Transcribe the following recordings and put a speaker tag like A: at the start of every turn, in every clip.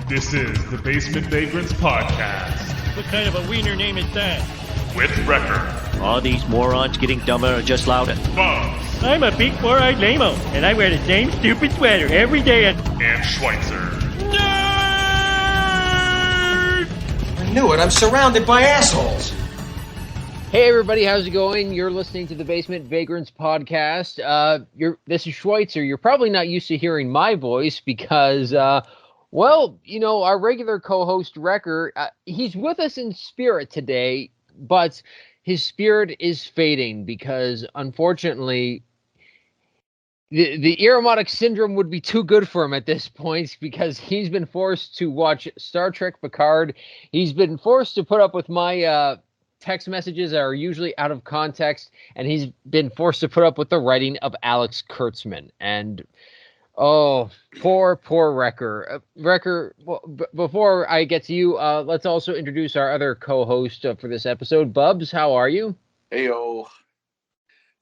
A: This is the Basement Vagrants podcast.
B: What kind of a wiener name is that?
A: With Wrecker.
C: All these morons getting dumber or just louder.
A: Bubs.
B: I'm a big four-eyed lame-o, and I wear the same stupid sweater every day
A: And Schweitzer.
B: Nerd!
D: I knew it. I'm surrounded by assholes.
E: Hey everybody, how's it going? You're listening to the Basement Vagrants podcast. This is Schweitzer. You're probably not used to hearing my voice because, our regular co-host Wrecker, he's with us in spirit today, but his spirit is fading because, unfortunately, the Ironic syndrome would be too good for him at this point because he's been forced to watch Star Trek Picard. He's been forced to put up with my text messages that are usually out of context, and he's been forced to put up with the writing of Alex Kurtzman. And oh, poor Wrecker. Wrecker, before I get to you, let's also introduce our other co-host for this episode. Bubs, how are you?
F: Heyo.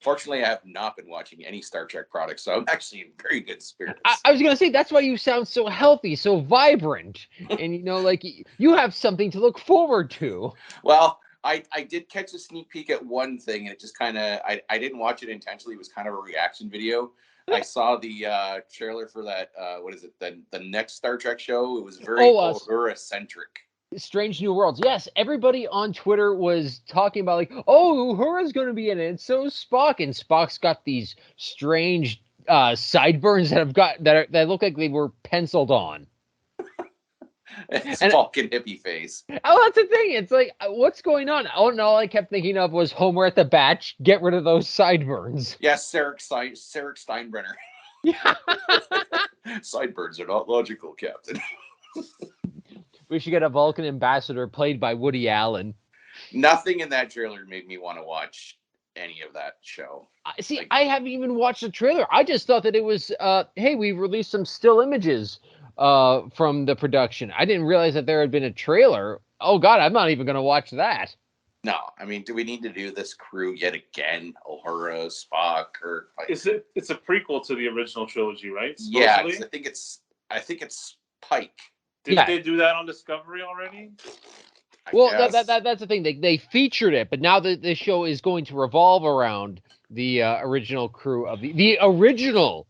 F: Fortunately, I have not been watching any Star Trek products, so I'm actually in very good spirits.
E: I was going to say, that's why you sound so healthy, so vibrant, and, you have something to look forward to.
F: Well, I did catch a sneak peek at one thing, and it just kind of, I didn't watch it intentionally. It was kind of a reaction video. I saw the trailer for that, the next Star Trek show. It was very Uhura-centric.
E: Strange New Worlds. Yes, everybody on Twitter was talking about Uhura's going to be in it. And so is Spock, and Spock's got these strange sideburns that look like they were penciled on.
F: It's fucking hippie face.
E: Oh, that's the thing. It's like, what's going on? Oh, and all I kept thinking of was Homer at the Batch. Get rid of those sideburns.
F: Yes, Sarek Steinbrenner.
E: Yeah.
F: Sideburns are not logical, Captain.
E: We should get a Vulcan ambassador played by Woody Allen.
F: Nothing in that trailer made me want to watch any of that show.
E: I haven't even watched the trailer. I just thought that it was, hey, we released some still images from the production. I didn't realize that there had been a trailer. Oh God, I'm not even going to watch that.
F: No, I mean, do we need to do this crew yet again? Uhura, Spock, or
G: It's a prequel to the original trilogy, right?
F: Yeah, I think it's Pike.
G: Did they do that on Discovery already?
E: That's the thing. They featured it, but now the show is going to revolve around the original crew of the original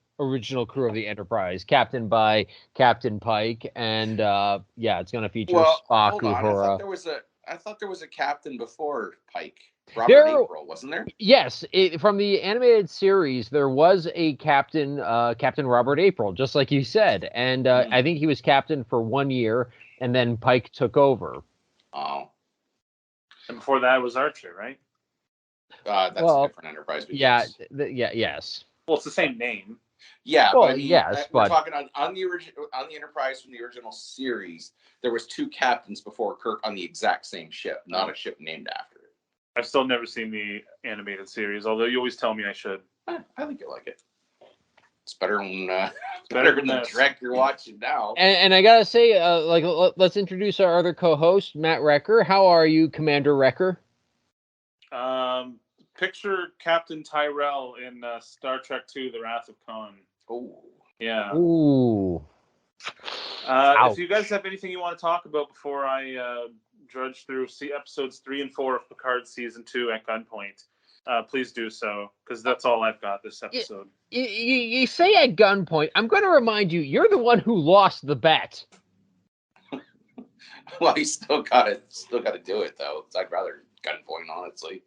E: crew of the Enterprise, captained by Captain Pike, and it's going to feature Spock, Uhura.
F: I thought there was a captain before Pike. Robert April, wasn't there?
E: Yes, from the animated series, there was a captain, Captain Robert April, just like you said, and I think he was captain for 1 year, and then Pike took over.
F: Oh,
G: and before that was Archer, right?
F: That's a different Enterprise.
E: Yes.
G: Well, it's the same name.
F: Yeah,
E: well,
F: but I mean, we're talking on the Enterprise from the original series. There was 2 captains before Kirk on the exact same ship, not a ship named after it.
G: I've still never seen the animated series, although you always tell me I should.
F: I think you'll like it. It's better than the Trek you're watching now.
E: And I gotta say, let's introduce our other co-host, Matt Wrecker. How are you, Commander Wrecker?
G: Picture Captain Tyrell in Star Trek II: The Wrath of Khan.
F: Oh,
G: yeah.
E: Ooh.
G: If you guys have anything you want to talk about before I drudge through episodes 3 and 4 of Picard season 2 at gunpoint, please do so, because that's all I've got this episode.
E: You say at gunpoint. I'm going to remind you, you're the one who lost the bet.
F: Well, you still gotta do it though. I'd rather gunpoint, honestly.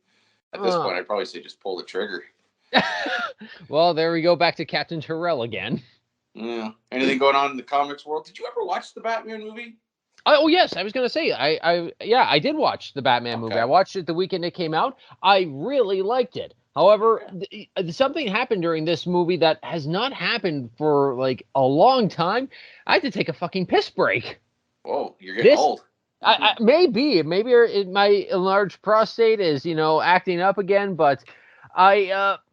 F: At this point, I'd probably say just pull the trigger.
E: Well, there we go, back to Captain Tyrell again.
F: Yeah. Anything going on in the comics world? Did you ever watch the Batman movie?
E: Oh yes, I was going to say I did watch the Batman movie. I watched it the weekend it came out. I really liked it. However, something happened during this movie that has not happened for like a long time. I had to take a fucking piss break.
F: Whoa, you're getting old.
E: Maybe my enlarged prostate is acting up again, but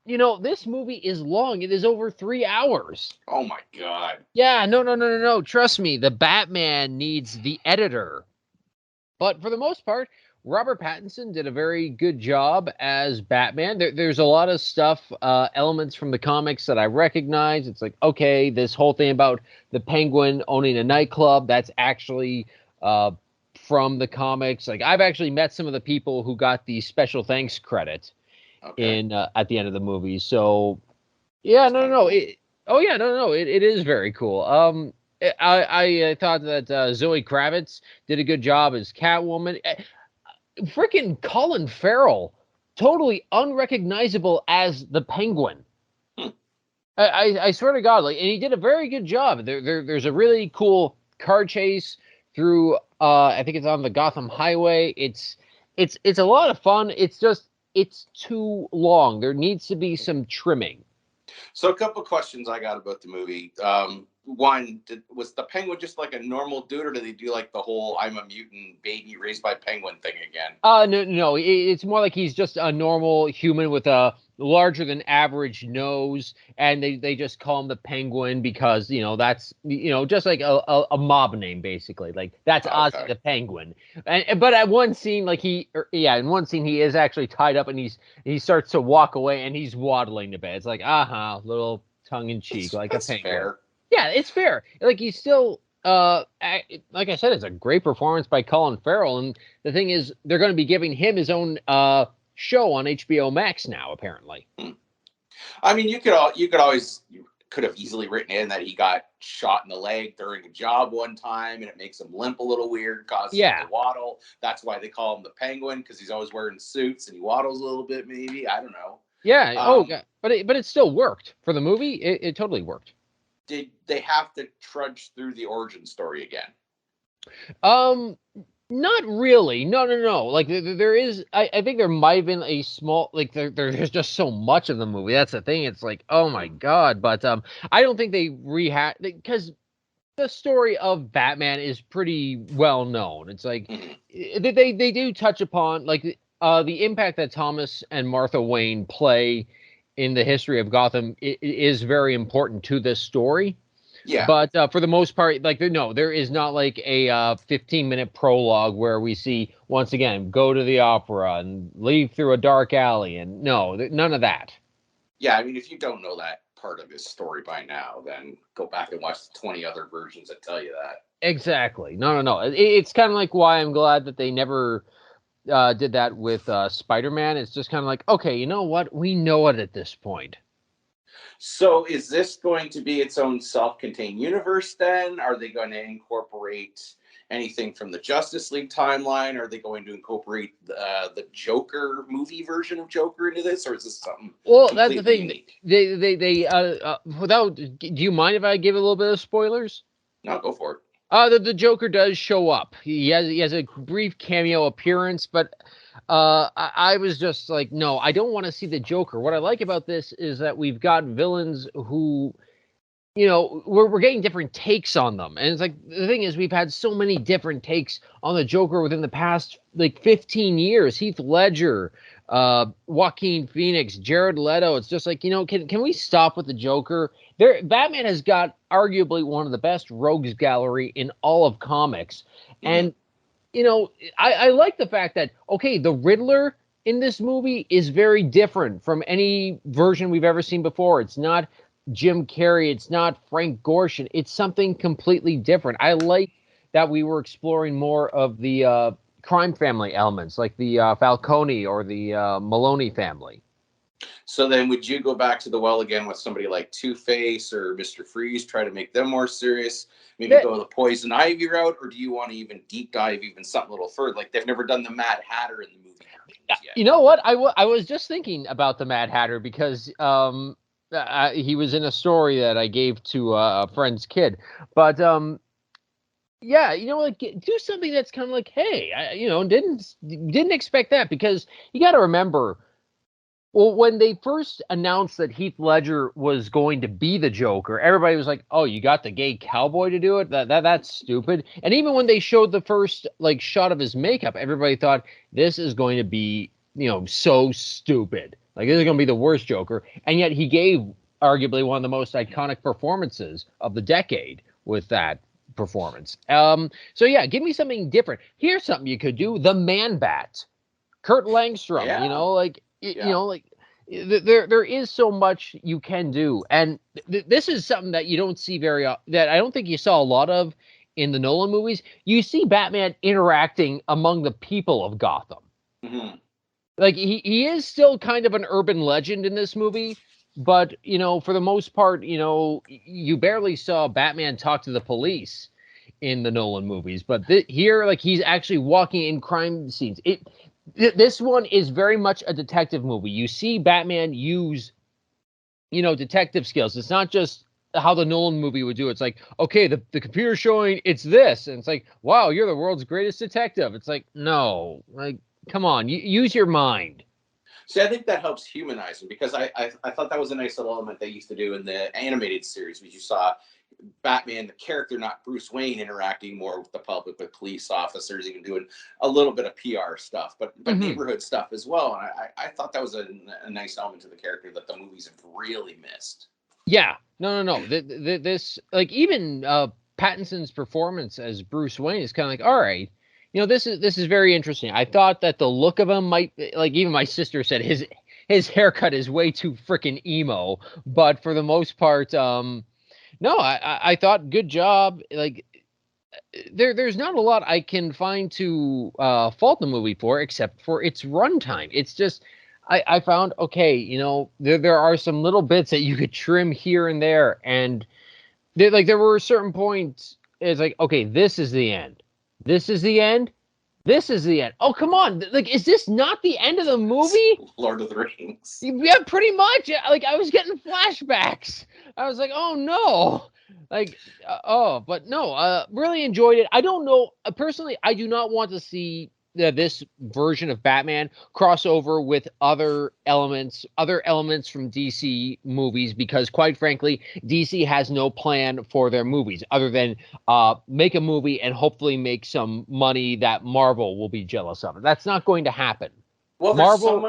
E: this movie is long. It is over 3 hours.
F: Oh my God.
E: Yeah, no. Trust me, the Batman needs the editor. But for the most part, Robert Pattinson did a very good job as Batman. There's a lot of stuff, elements from the comics that I recognize. It's like, okay, this whole thing about the Penguin owning a nightclub, that's actually from the comics. Like, I've actually met some of the people who got the special thanks credit in at the end of the movie. So, yeah, no. It is very cool. I thought that Zoe Kravitz did a good job as Catwoman. Freaking Colin Farrell, totally unrecognizable as the Penguin. I swear to God, like, and he did a very good job. There's a really cool car chase through. I think it's on the Gotham Highway. It's a lot of fun. It's just it's too long. There needs to be some trimming.
F: So a couple questions I got about the movie. One, was the Penguin just like a normal dude, or did they do like the whole "I'm a mutant baby raised by penguin" thing again?
E: No. It's more like he's just a normal human with a larger than average nose, and they just call him the Penguin because that's just like a mob name basically. Like that's Ozzy the Penguin. But at one scene, in one scene he is actually tied up and he starts to walk away and he's waddling to bed. It's like little tongue in cheek, like a penguin.
F: Fair.
E: Yeah, it's fair. Like he's still, like I said, it's a great performance by Colin Farrell, and the thing is, they're going to be giving him his own show on HBO Max now, apparently.
F: I mean, you could have easily written in that he got shot in the leg during a job one time, and it makes him limp a little weird, causes him to waddle. That's why they call him the Penguin, because he's always wearing suits and he waddles a little bit. Maybe, I don't know.
E: Yeah. But it still worked for the movie. It totally worked.
F: Did they have to trudge through the origin story again?
E: Not really. No. Like there is, I think there might have been a small, like there's just so much of the movie. That's the thing. It's like, oh my God. But I don't think they because the story of Batman is pretty well known. It's like they do touch upon like the impact that Thomas and Martha Wayne play in the history of Gotham is very important to this story. Yeah. But for the most part, like there is not like a 15-minute prologue where we see, once again, go to the opera and leave through a dark alley. And none of that.
F: Yeah, I mean, if you don't know that part of his story by now, then go back and watch the 20 other versions that tell you that.
E: Exactly. No. It's kind of like why I'm glad that they never did that with Spider-Man. It's just kind of like, okay, you know what? We know it at this point.
F: So is this going to be its own self-contained universe then? Are they going to incorporate anything from the Justice League timeline? Are they going to incorporate the Joker movie version of Joker into this? Or is this something
E: that's the thing. Unique? They without, do you mind if I give a little bit of spoilers?
F: No, go for it.
E: The Joker does show up. He has a brief cameo appearance, but I was just like, no, I don't want to see the Joker. What I like about this is that we've got villains who, we're getting different takes on them. And it's like, the thing is, we've had so many different takes on the Joker within the past, 15 years. Heath Ledger, Joaquin Phoenix, Jared Leto. It's just like, can we stop with the Joker? Batman has got arguably one of the best rogues gallery in all of comics. And, I like the fact that, okay, the Riddler in this movie is very different from any version we've ever seen before. It's not Jim Carrey. It's not Frank Gorshin. It's something completely different. I like that we were exploring more of the crime family elements, like the Falcone or the Maloney family.
F: So then would you go back to the well again with somebody like Two-Face or Mr. Freeze, try to make them more serious, maybe go the Poison Ivy route, or do you want to even deep dive even something a little further? Like they've never done the Mad Hatter in the movie yet.
E: You know what? I was just thinking about the Mad Hatter because he was in a story that I gave to a friend's kid. But yeah, do something that's kind of like, hey, didn't expect that, because you got to remember, well, when they first announced that Heath Ledger was going to be the Joker, everybody was like, "Oh, you got the gay cowboy to do it? That's stupid." And even when they showed the first shot of his makeup, everybody thought this is going to be, so stupid. Like, this is going to be the worst Joker. And yet he gave arguably one of the most iconic performances of the decade with that performance. So yeah, give me something different. Here's something you could do: the Man Bat, Kurt Langstrom.
F: Yeah.
E: You know, like
F: Yeah.
E: you know, like there is so much you can do, and this is something that you don't see that I don't think you saw a lot of in the Nolan movies. You see Batman interacting among the people of Gotham.
F: Mhm.
E: Like he is still kind of an urban legend in this movie, but you know, for the most part, you know, you barely saw Batman talk to the police in the Nolan movies. But here, like, he's actually walking in crime scenes. This one is very much a detective movie. You see Batman use, you know, detective skills. It's not just how the Nolan movie would do. It's like, okay, the computer's showing it's this, and it's like, wow, you're the world's greatest detective. It's like, no, like, come on, use your mind.
F: See, I think that helps humanize him, because I thought that was a nice little element they used to do in the animated series, which you saw Batman, the character, not Bruce Wayne, interacting more with the public, with police officers, even doing a little bit of PR stuff, but neighborhood stuff as well. And I thought that was a nice element to the character that the movies have really missed.
E: Yeah, no. This, like, even Pattinson's performance as Bruce Wayne is kind of like, all right, you know, this is very interesting. I thought that the look of him might, like, even my sister said his haircut is way too freaking emo, but for the most part, no, I thought good job. Like, there's not a lot I can find to fault the movie for, except for its runtime. It's just, I found, okay, you know, there are some little bits that you could trim here and there, and there were certain points. It's like, okay, this is the end. This is the end. This is the end. Oh, come on. Like, is this not the end of the movie?
F: Lord of the Rings.
E: Yeah, pretty much. Like, I was getting flashbacks. I was like, oh no. Like, but no, really enjoyed it. I don't know. Personally, I do not want to see this version of Batman cross over with other elements from DC movies, because quite frankly, DC has no plan for their movies other than make a movie and hopefully make some money that Marvel will be jealous of. That's not going to happen.
F: Well,
E: Marvel,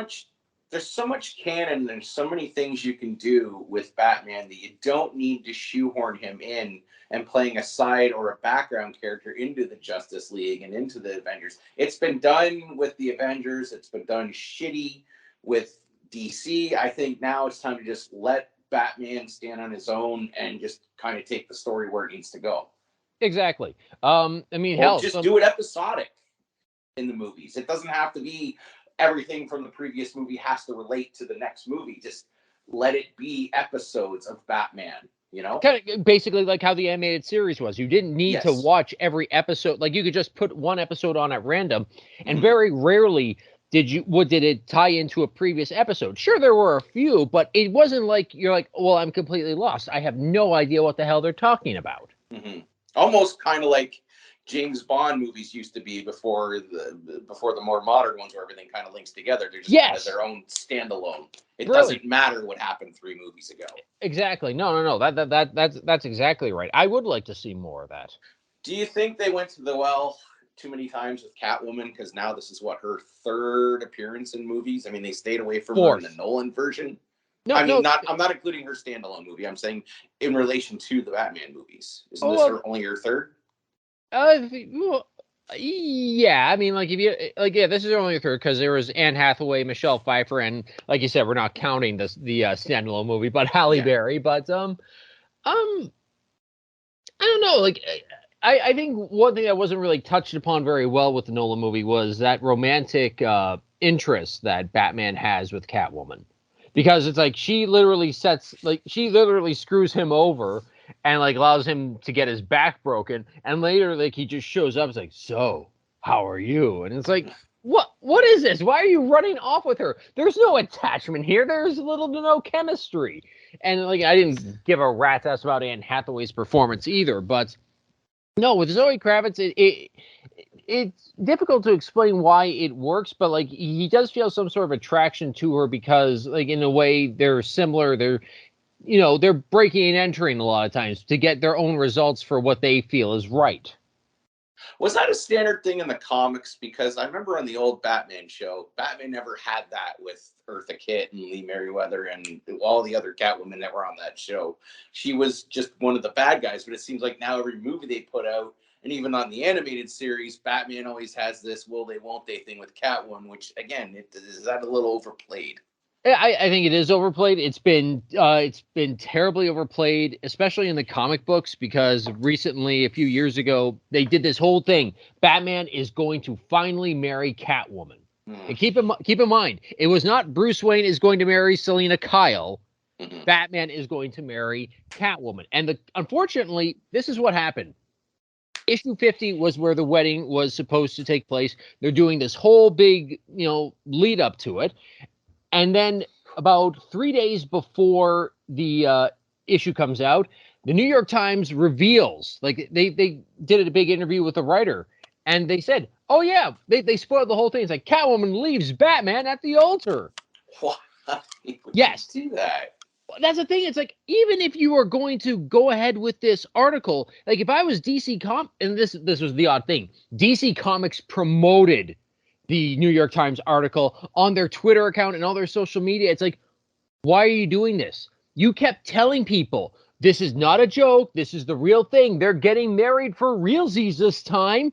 F: there's so much canon, and so many things you can do with Batman that you don't need to shoehorn him in and playing a side or a background character into the Justice League and into the Avengers. It's been done with the Avengers. It's been done shitty with DC. I think now it's time to just let Batman stand on his own and just kind of take the story where it needs to go.
E: exactly. I mean,
F: Or
E: hell,
F: just do it episodic in the movies. It doesn't have to be everything from the previous movie has to relate to the next movie. Just let it be episodes of Batman. You know,
E: kind of basically like how the animated series was. You didn't need to watch every episode. Like, you could just put one episode on at random, and very rarely did it tie into a previous episode. Sure, there were a few, but it wasn't like you're like, well, I'm completely lost. I have no idea what the hell they're talking about.
F: Mm-hmm. Almost kind of like James Bond movies used to be before the more modern ones, where everything kind of links together. They're just kind of their own standalone. It doesn't matter what happened 3 movies ago.
E: Exactly. No. That's exactly right. I would like to see more of that.
F: Do you think they went to the well too many times with Catwoman? Because now this is what, her 3rd appearance in movies. I mean, they stayed away from her in the Nolan version. No, I'm not including her standalone movie. I'm saying in relation to the Batman movies. Isn't this only her 3rd?
E: Yeah, I mean, like, if you this is only a 3rd, because there was Anne Hathaway, Michelle Pfeiffer, and like you said, we're not counting the standalone movie, but Halle Berry. But I don't know. Like, I think one thing that wasn't really touched upon very well with the Nolan movie was that romantic interest that Batman has with Catwoman, because it's like she literally screws him over and like allows him to get his back broken, and later like he just shows up. It's like, so how are you? And it's like, what is this? Why are you running off with her? There's no attachment here. There's little to no chemistry. And like, I didn't give a rat's ass about Anne Hathaway's performance either, but no, with Zoe Kravitz, it's difficult to explain why it works, but like, he does feel some sort of attraction to her, because like, in a way, they're similar. They're breaking and entering a lot of times to get their own results for what they feel is right.
F: Was that a standard thing in the comics? Because I remember on the old Batman show, Batman never had that with Eartha Kitt and Lee Merriweather and all the other Catwomen that were on that show. She was just one of the bad guys, but it seems like now every movie they put out, and even on the animated series, Batman always has this will they, won't they thing with Catwoman, which, again, is that a little overplayed?
E: I think it is overplayed. It's been terribly overplayed, especially in the comic books, because recently, a few years ago, they did this whole thing. Batman is going to finally marry Catwoman. And keep in mind, it was not Bruce Wayne is going to marry Selina Kyle. Batman is going to marry Catwoman. And unfortunately, this is what happened. Issue 50 was where the wedding was supposed to take place. They're doing this whole big, lead up to it. And then about 3 days before the issue comes out, the New York Times reveals, like they did a big interview with the writer, and they said, oh yeah, they spoiled the whole thing. It's like Catwoman leaves Batman at the altar.
F: What?
E: Yes.
F: Do that.
E: That's the thing. It's like, even if you are going to go ahead with this article, like if I was DC and this was the odd thing, DC Comics promoted the New York Times article on their Twitter account and all their social media. It's like, why are you doing this? You kept telling people, this is not a joke. This is the real thing. They're getting married for realsies this time.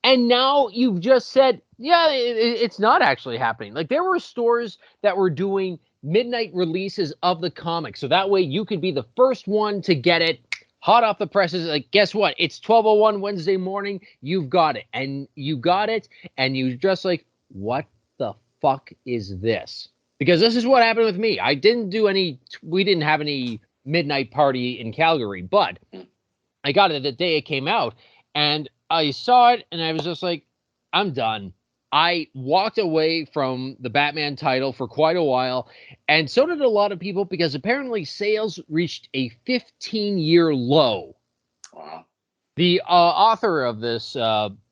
E: And now you've just said, yeah, it's not actually happening. Like, there were stores that were doing midnight releases of the comic. So that way you could be the first one to get it hot off the presses. Like, guess what? It's 12:01 Wednesday morning. You've got it. And you got it. And you just like, what the fuck is this? Because this is what happened with me. We didn't have any midnight party in Calgary, but I got it the day it came out. And I saw it and I was just like, I'm done. I walked away from the Batman title for quite a while, and so did a lot of people, because apparently sales reached a 15-year low.
F: Wow.
E: The author of this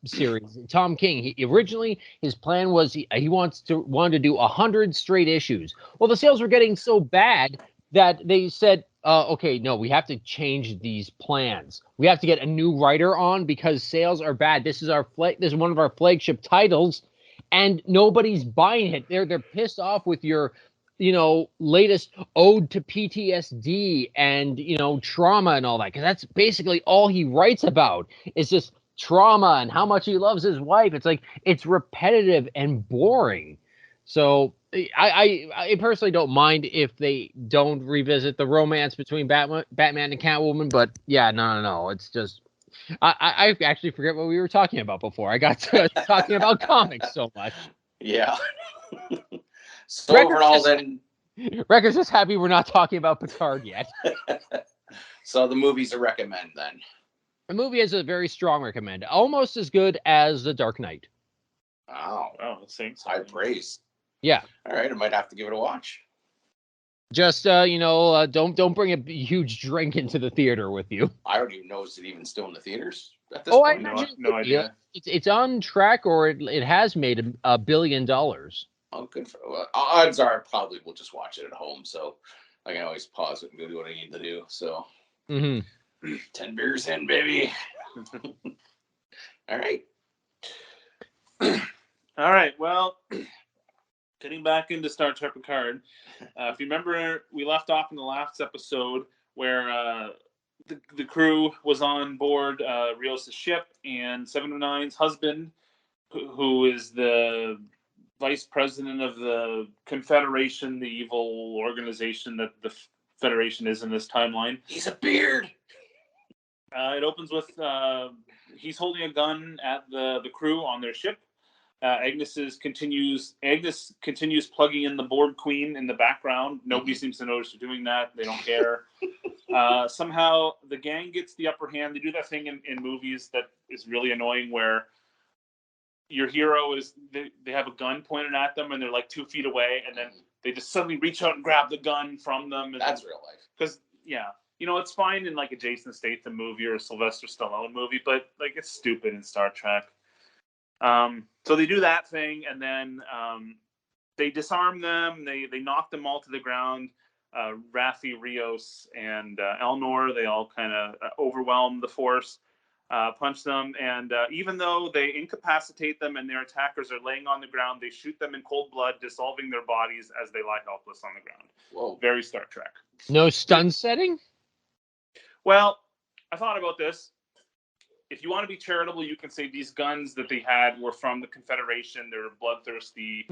E: series, Tom King, originally his plan was he wanted to do 100 straight issues. Well, the sales were getting so bad that they said, okay, no, we have to change these plans. We have to get a new writer on because sales are bad. This is one of our flagship titles, and nobody's buying it. They're pissed off with your, latest ode to PTSD and, trauma and all that. Because that's basically all he writes about is just trauma and how much he loves his wife. It's like, it's repetitive and boring. So I personally don't mind if they don't revisit the romance between Batman and Catwoman, but yeah, no. It's just, I actually forget what we were talking about before. I got to talking about comics so much.
F: Yeah. So overall, then,
E: Record's just happy we're not talking about Picard yet.
F: So the movie's a recommend then.
E: The movie is a very strong recommend, almost as good as The Dark Knight.
F: Wow.
G: Oh, thanks.
F: High praise.
E: Yeah.
F: All right, I might have to give it a watch.
E: Just don't bring a huge drink into the theater with you.
F: I don't even know, is it even still in the theaters at this
E: I
F: point?
E: imagine
G: No idea.
E: It's on track, or it has made $1 billion.
F: Oh, good. Odds are I probably will just watch it at home, so I can always pause it and go do what I need to do. So, 10 beers in, baby. All right.
G: All right. Well, getting back into Star Trek Picard. If you remember, we left off in the last episode where the crew was on board Rios' ship, and 709's husband, who is the vice president of the Confederation, the evil organization that the Federation is in this timeline.
F: He's a beard.
G: It opens with he's holding a gun at the crew on their ship. Agnes continues plugging in the Borg Queen in the background. Nobody seems to notice her doing that. They don't care. Somehow the gang gets the upper hand. They do that thing in movies that is really annoying, where your hero is they have a gun pointed at them and they're like 2 feet away, and then they just suddenly reach out and grab the gun from them. And
F: that's real life.
G: Because it's fine in like a Jason Statham movie or a Sylvester Stallone movie, but like it's stupid in Star Trek. So they do that thing, and then they disarm them. They knock them all to the ground. Raffi, Rios, and Elnor, they all kind of overwhelm the force. punch them, and even though they incapacitate them and their attackers are laying on the ground, they shoot them in cold blood, dissolving their bodies as they lie helpless on the ground.
F: Whoa.
G: Very Star Trek.
E: No stun setting?
G: Well, I thought about this. If you want to be charitable, you can say these guns that they had were from the Confederation. They're bloodthirsty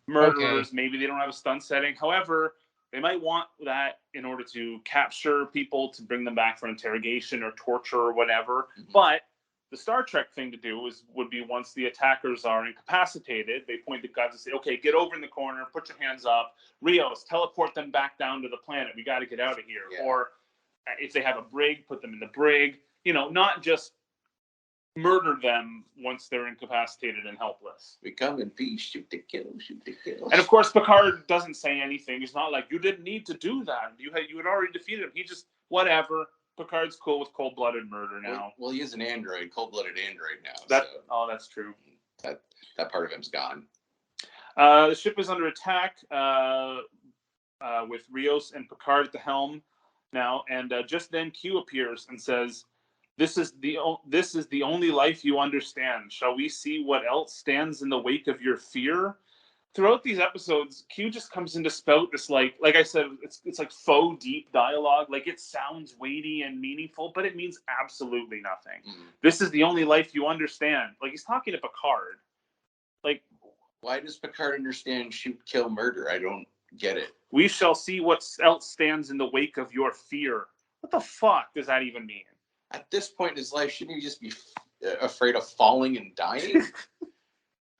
G: murderers. Okay. Maybe they don't have a stun setting. However, they might want that in order to capture people, to bring them back for interrogation or torture or whatever. Mm-hmm. But the Star Trek thing to do would be once the attackers are incapacitated, they point the guns and say, okay, get over in the corner, put your hands up. Rios, teleport them back down to the planet. We got to get out of here. Yeah. Or if they have a brig, put them in the brig. Not just murder them once they're incapacitated and helpless.
F: We come in peace, shoot to kill, shoot to kill.
G: And of course, Picard doesn't say anything. He's not like, you didn't need to do that. You had already defeated him. He just, whatever. Picard's cool with cold-blooded murder now.
F: Well, he is an android, cold-blooded android now.
G: That's true.
F: That part of him's gone.
G: The ship is under attack with Rios and Picard at the helm now, and just then Q appears and says, This is the only life you understand. Shall we see what else stands in the wake of your fear? Throughout these episodes, Q just comes in to spout this, like I said, it's like faux deep dialogue. Like, it sounds weighty and meaningful, but it means absolutely nothing. Mm. This is the only life you understand. Like, he's talking to Picard. Like,
F: why does Picard understand shoot, kill, murder? I don't get it.
G: We shall see what else stands in the wake of your fear. What the fuck does that even mean?
F: At this point in his life, shouldn't he just be afraid of falling and dying?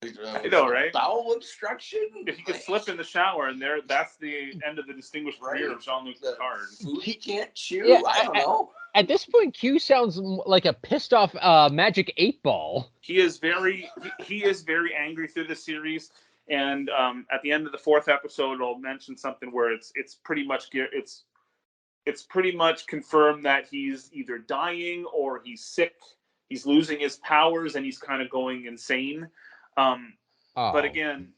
G: I know, right?
F: Bowel obstruction?
G: If he could slip in the shower, and that's the end of the distinguished career of Jean-Luc Picard.
F: Food he can't chew? Yeah, I don't know.
E: At this point, Q sounds like a pissed off Magic 8-Ball.
G: He is very angry through the series, and at the end of the 4th episode, I'll mention something where it's pretty much confirmed that he's either dying or he's sick. He's losing his powers and he's kind of going insane. But again,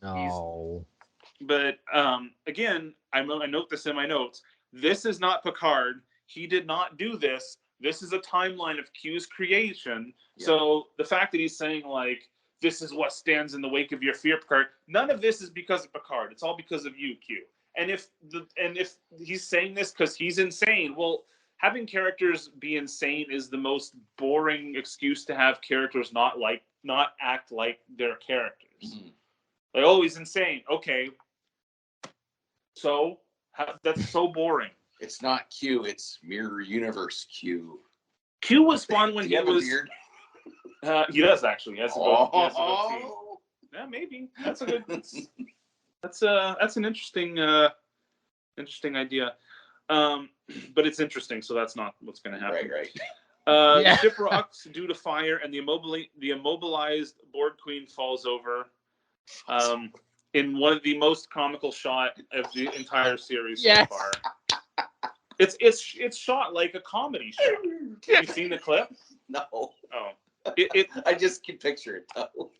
G: I note this in my notes. This is not Picard. He did not do this. This is a timeline of Q's creation. Yeah. So the fact that he's saying, like, this is what stands in the wake of your fear, Picard, none of this is because of Picard. It's all because of you, Q. And if he's saying this because he's insane, well, having characters be insane is the most boring excuse to have characters not act like their characters. Mm-hmm. Like, oh, he's insane. Okay, so that's so boring.
F: It's not Q. It's Mirror Universe Q.
G: Q was fun when he was. Beard? He does actually. He has a goatee. Yeah, maybe that's a good. That's an interesting idea, but it's interesting, so that's not what's going to happen.
F: Right.
G: The ship rocks due to fire, and the immobilized Borg Queen falls over. In one of the most comical shot of the entire series so far. It's shot like a comedy show. Have you seen the clip?
F: No.
G: Oh,
F: I just can picture it though.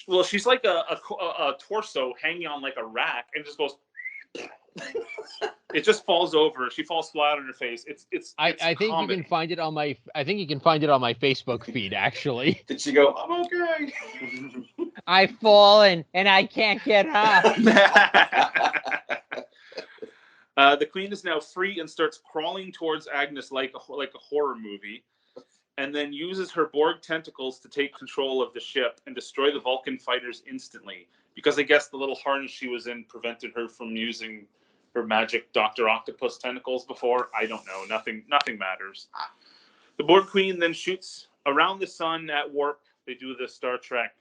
G: Well, she's like a torso hanging on like a rack, and just goes. It just falls over. She falls flat on her face. It's
E: I think comedy. You can find it on my. I think you can find it on my Facebook feed. Actually,
F: did she go? I'm okay.
E: I've fallen and I can't get up.
G: The Queen is now free and starts crawling towards Agnes like a horror movie, and then uses her Borg tentacles to take control of the ship and destroy the Vulcan fighters instantly. Because I guess the little harness she was in prevented her from using her magic Dr. Octopus tentacles before. I don't know. Nothing matters. The Borg Queen then shoots around the sun at warp. They do the Star Trek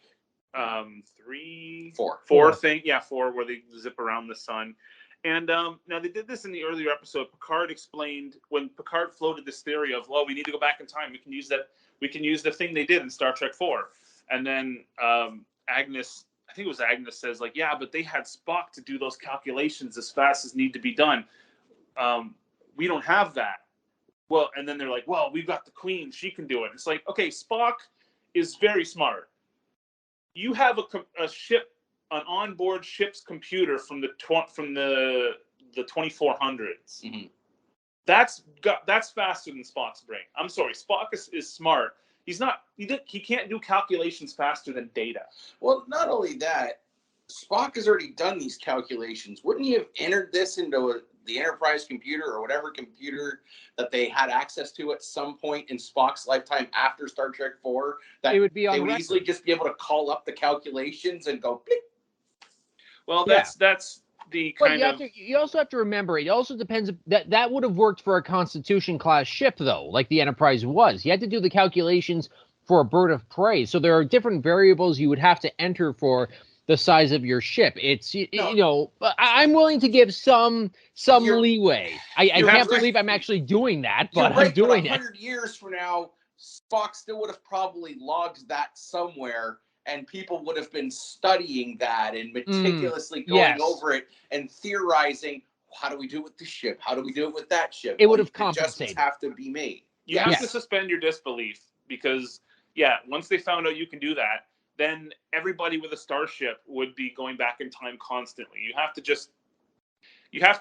G: 4 thing. Yeah, 4, where they zip around the sun. And now they did this in the earlier episode. Picard explained when Picard floated this theory of, well, we need to go back in time. We can use that. We can use the thing they did in Star Trek 4. And then Agnes, I think it was Agnes, says like, yeah, but they had Spock to do those calculations as fast as need to be done. We don't have that. Well, and then they're like, well, we've got the Queen. She can do it. It's like, okay, Spock is very smart. You have a ship, an onboard ship's computer from the 2400s. Mm-hmm. That's faster than Spock's brain. I'm sorry, Spock is smart. He can't do calculations faster than Data.
F: Well, not only that, Spock has already done these calculations. Wouldn't he have entered this into the Enterprise computer or whatever computer that they had access to at some point in Spock's lifetime after Star Trek 4? That
E: It would be on
F: they would
E: record.
F: easily just be able to call up the calculations and go, bleep.
G: Well, that's the
E: But
G: kind of.
E: you also have to remember, it also depends that would have worked for a Constitution class ship, though, like the Enterprise was. You had to do the calculations for a bird of prey. So there are different variables you would have to enter for the size of your ship. It's, I'm willing to give some leeway. I can't believe I'm actually doing that, but I'm doing it.
F: 100 years from now, Spock still would have probably logged that somewhere, and people would have been studying that and meticulously going over it and theorizing, how do we do it with this ship? How do we do it with that ship?
E: It would have
F: Adjustments
E: compensated.
F: have to be made.
G: You have to suspend your disbelief because, once they found out you can do that, then everybody with a starship would be going back in time constantly. You have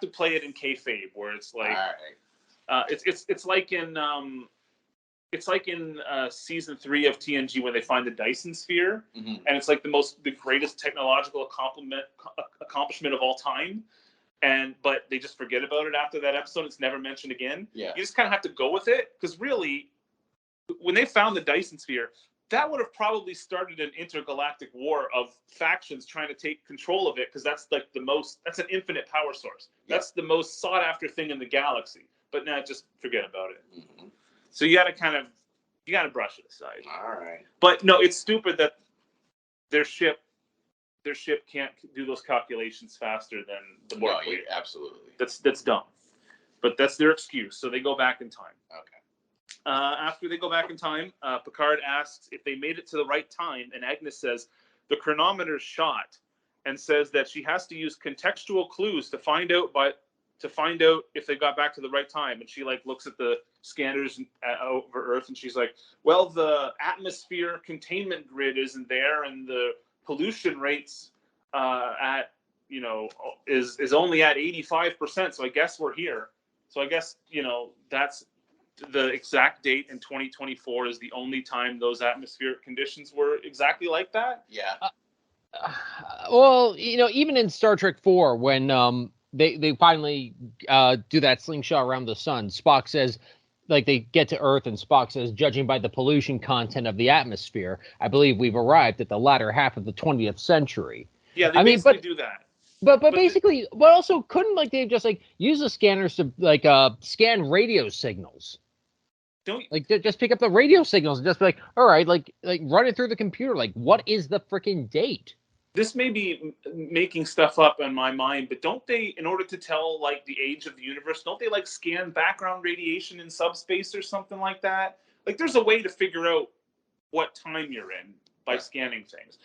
G: to play it in kayfabe, where it's like, it's like in season 3 of TNG when they find the Dyson sphere, and it's like the greatest technological accomplishment of all time. But they just forget about it after that episode. It's never mentioned again.
F: Yeah.
G: You just kind of have to go with it, because really, when they found the Dyson sphere, that would have probably started an intergalactic war of factions trying to take control of it, because that's like that's an infinite power source.
F: Yeah.
G: That's the most sought after thing in the galaxy. But now just forget about it. So you got to brush it aside.
F: All right.
G: But no, it's stupid that their ship can't do those calculations faster than the Borg fleet.
F: Absolutely.
G: That's dumb. But that's their excuse. So they go back in time.
F: Okay.
G: After they go back in time, Picard asks if they made it to the right time, and Agnes says the chronometer's shot, and says that she has to use contextual clues to find out if they got back to the right time. And she looks at the scanners over Earth, and she's like, well, the atmosphere containment grid isn't there, and the pollution rates is only at 85%. So I guess we're here. So I guess that's the exact date in 2024 is the only time those atmospheric conditions were exactly like that.
F: Yeah.
E: Well, even in Star Trek 4, when they finally do that slingshot around the sun, Spock says, they get to Earth, and Spock says, judging by the pollution content of the atmosphere, I believe we've arrived at the latter half of the 20th century.
G: Yeah, they basically do that.
E: But basically, but also couldn't they just use the scanners to scan radio signals? Just pick up the radio signals and just be like, all right, run it through the computer. What is the freaking date?
G: This may be making stuff up in my mind, but don't they, in order to tell the age of the universe, don't they scan background radiation in subspace or something like that? There's a way to figure out what time you're in by scanning things.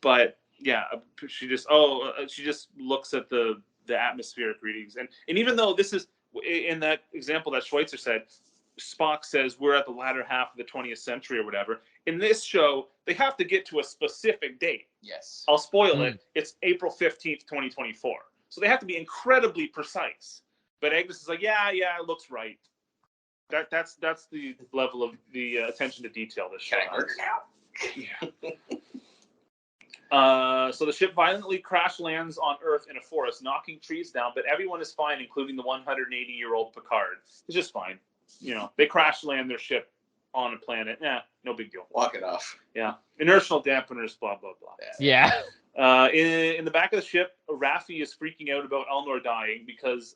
G: But yeah, she just looks at the atmospheric readings, and even though this is in that example that Schweitzer said, Spock says we're at the latter half of the 20th century or whatever. In this show, they have to get to a specific date.
F: Yes.
G: I'll spoil it. It's April 15th, 2024. So they have to be incredibly precise. But Agnes is like, yeah, it looks right. That's the level of the attention to detail this show has. Yeah. So the ship violently crash lands on Earth in a forest, knocking trees down, but everyone is fine, including the 180-year-old Picard. It's just fine. They crash land their ship on a planet. No big deal.
F: Walk it off.
G: Yeah. Inertial dampeners, blah, blah, blah.
E: Yeah.
G: In the back of the ship, Raffi is freaking out about Elnor dying because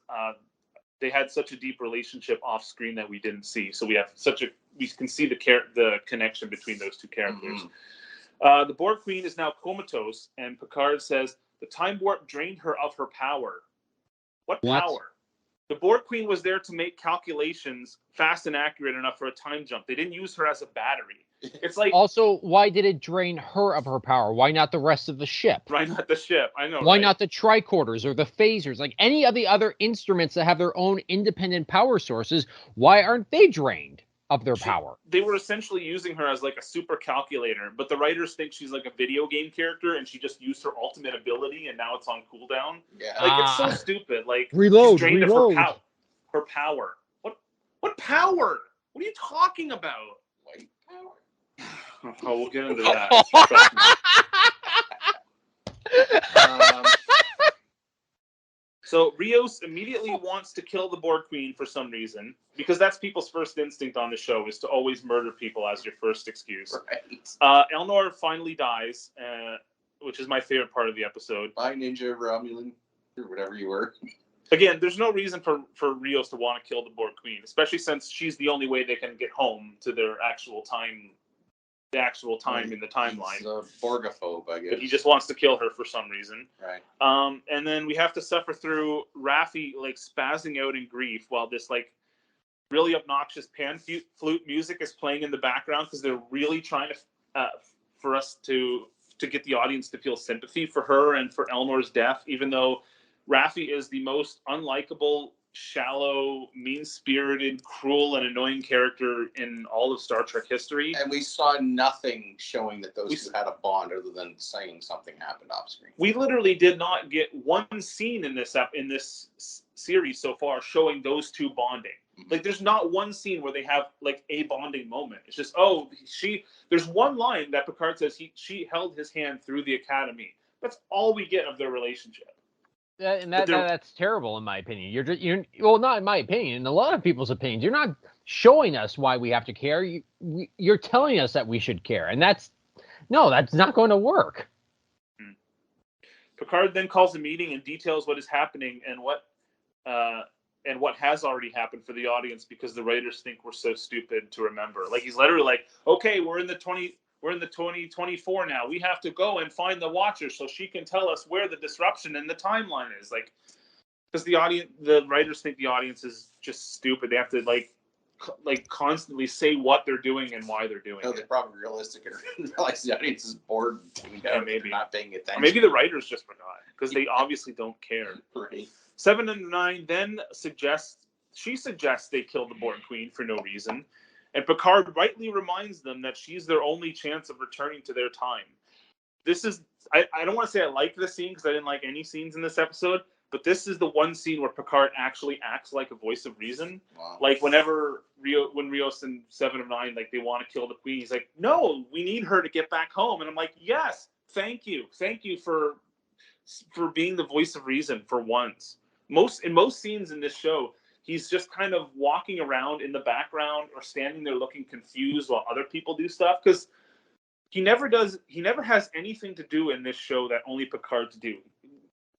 G: they had such a deep relationship off screen that we didn't see. So we can see the connection between those two characters. The Borg Queen is now comatose, and Picard says the time warp drained her of her power. What power? The Borg Queen was there to make calculations fast and accurate enough for a time jump. They didn't use her as a battery. It's
E: also, why did it drain her of her power? Why not the rest of the ship?
G: Why not the ship? I know.
E: Why not the tricorders or the phasers? Any of the other instruments that have their own independent power sources, why aren't they drained of their power?
G: They were essentially using her as a super calculator, but the writers think she's a video game character, and she just used her ultimate ability, and now it's on cooldown.
F: Yeah.
G: It's so stupid.
E: Reload.
G: She's drained of her power. What power? What are you talking about? Oh, we'll get into that. Trust me. So Rios immediately wants to kill the Borg Queen for some reason, because that's people's first instinct on the show, is to always murder people as your first excuse.
F: Right.
G: Elnor finally dies, which is my favorite part of the episode.
F: Bye, Ninja Romulan, or whatever you were.
G: Again, there's no reason for Rios to want to kill the Borg Queen, especially since she's the only way they can get home to their actual time. The actual time in the timeline.
F: He's a Borgophobe, I guess.
G: But he just wants to kill her for some reason.
F: Right.
G: And then we have to suffer through Raffi like spazzing out in grief while this like really obnoxious pan flute music is playing in the background, because they're really trying to for us to get the audience to feel sympathy for her and for Elnor's death, even though Raffi is the most unlikable, shallow, mean-spirited, cruel, and annoying character in all of Star Trek history.
F: And we saw nothing showing that those two had a bond other than saying something happened off screen.
G: We literally did not get one scene in this series so far showing those two bonding. Mm-hmm. Like, there's not one scene where they have like a bonding moment. It's just, there's one line that Picard says she held his hand through the academy. That's all we get of their relationship.
E: That's terrible in my opinion. You're not in my opinion, in a lot of people's opinions. You're not showing us why we have to care. You're telling us that we should care, and that's not going to work.
G: Picard then calls a meeting and details what is happening and what has already happened for the audience, because the writers think we're so stupid to remember. Like, he's literally like, okay, we're in the 2024 now. We have to go and find the Watcher so she can tell us where the disruption in the timeline is. Like, because the writers think the audience is just stupid. They have to like constantly say what they're doing and why they're doing it.
F: They're probably realistic and realize the audience is bored and
G: maybe
F: not paying attention.
G: Or maybe the writers just forgot, because they obviously don't care.
F: Right.
G: 7 and 9 then suggests they kill the Borg Queen for no reason. And Picard rightly reminds them that she's their only chance of returning to their time. This is, I don't want to say I like this scene, because I didn't like any scenes in this episode, but this is the one scene where Picard actually acts like a voice of reason. Wow. Like, when Rios and 7 of 9, like, they want to kill the Queen, he's like, no, we need her to get back home. And I'm like, yes, thank you for being the voice of reason for once. In most scenes in this show, he's just kind of walking around in the background or standing there looking confused while other people do stuff, because he never has anything to do in this show that only Picard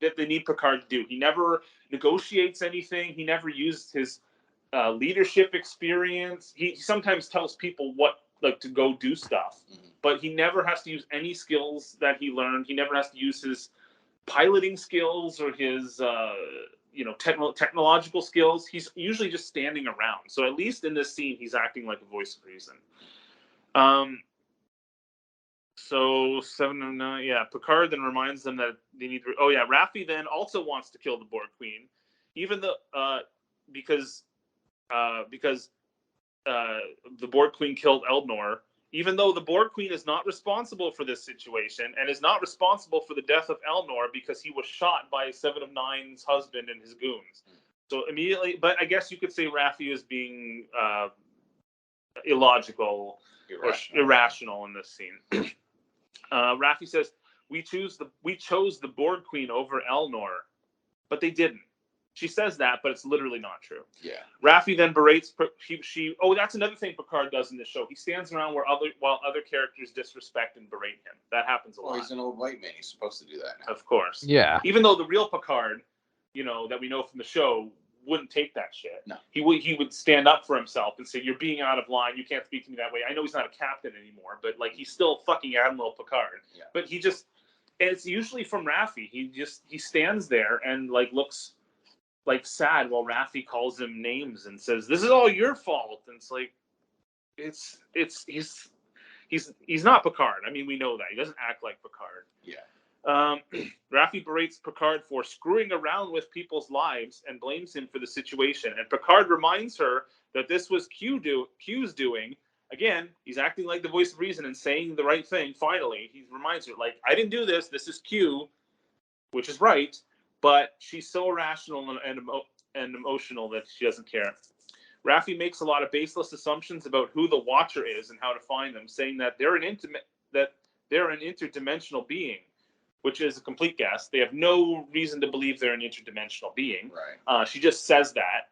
G: that they need Picard to do. He never negotiates anything. He never used his leadership experience. He sometimes tells people to go do stuff, but he never has to use any skills that he learned. He never has to use his piloting skills or his technological skills. He's usually just standing around. So at least in this scene, he's acting like a voice of reason. So 7 and 9, Picard then reminds them that they need. Raffi then also wants to kill the Borg Queen, even though because the Borg Queen killed Elnor. Even though the Borg Queen is not responsible for this situation and is not responsible for the death of Elnor, because he was shot by 7 of 9's husband and his goons. So immediately, but I guess you could say Raffi is being illogical or irrational in this scene. Raffi says, we chose the Borg Queen over Elnor, but they didn't. She says that, but it's literally not true. Yeah. Raffi then berates. That's another thing Picard does in this show. He stands around while other characters disrespect and berate him. That happens a lot.
F: He's an old white man. He's supposed to do that now.
G: Of course.
E: Yeah.
G: Even though the real Picard, that we know from the show, wouldn't take that shit. No. He would stand up for himself and say, "You're being out of line. You can't speak to me that way." I know he's not a captain anymore, but he's still fucking Admiral Picard. Yeah. But and it's usually from Raffi. He stands there and looks sad while Raffi calls him names and says, "This is all your fault." And it's he's not Picard. I mean, we know that. He doesn't act like Picard. Yeah. Raffi berates Picard for screwing around with people's lives and blames him for the situation. And Picard reminds her that this was Q's doing. Again, he's acting like the voice of reason and saying the right thing. Finally, he reminds her, I didn't do this. This is Q, which is right. But she's so irrational and emotional that she doesn't care. Raffi makes a lot of baseless assumptions about who the Watcher is and how to find them, saying that they're an interdimensional being, which is a complete guess. They have no reason to believe they're an interdimensional being.
F: Right.
G: She just says that.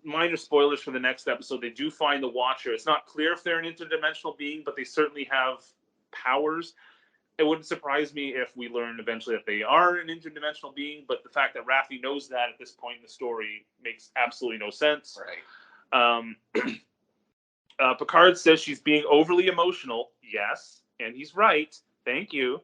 G: Minor spoilers for the next episode. They do find the Watcher. It's not clear if they're an interdimensional being, but they certainly have powers. It wouldn't surprise me if we learn eventually that they are an interdimensional being, but the fact that Raffi knows that at this point in the story makes absolutely no sense.
F: Right.
G: Picard says she's being overly emotional. Yes, and he's right. Thank you.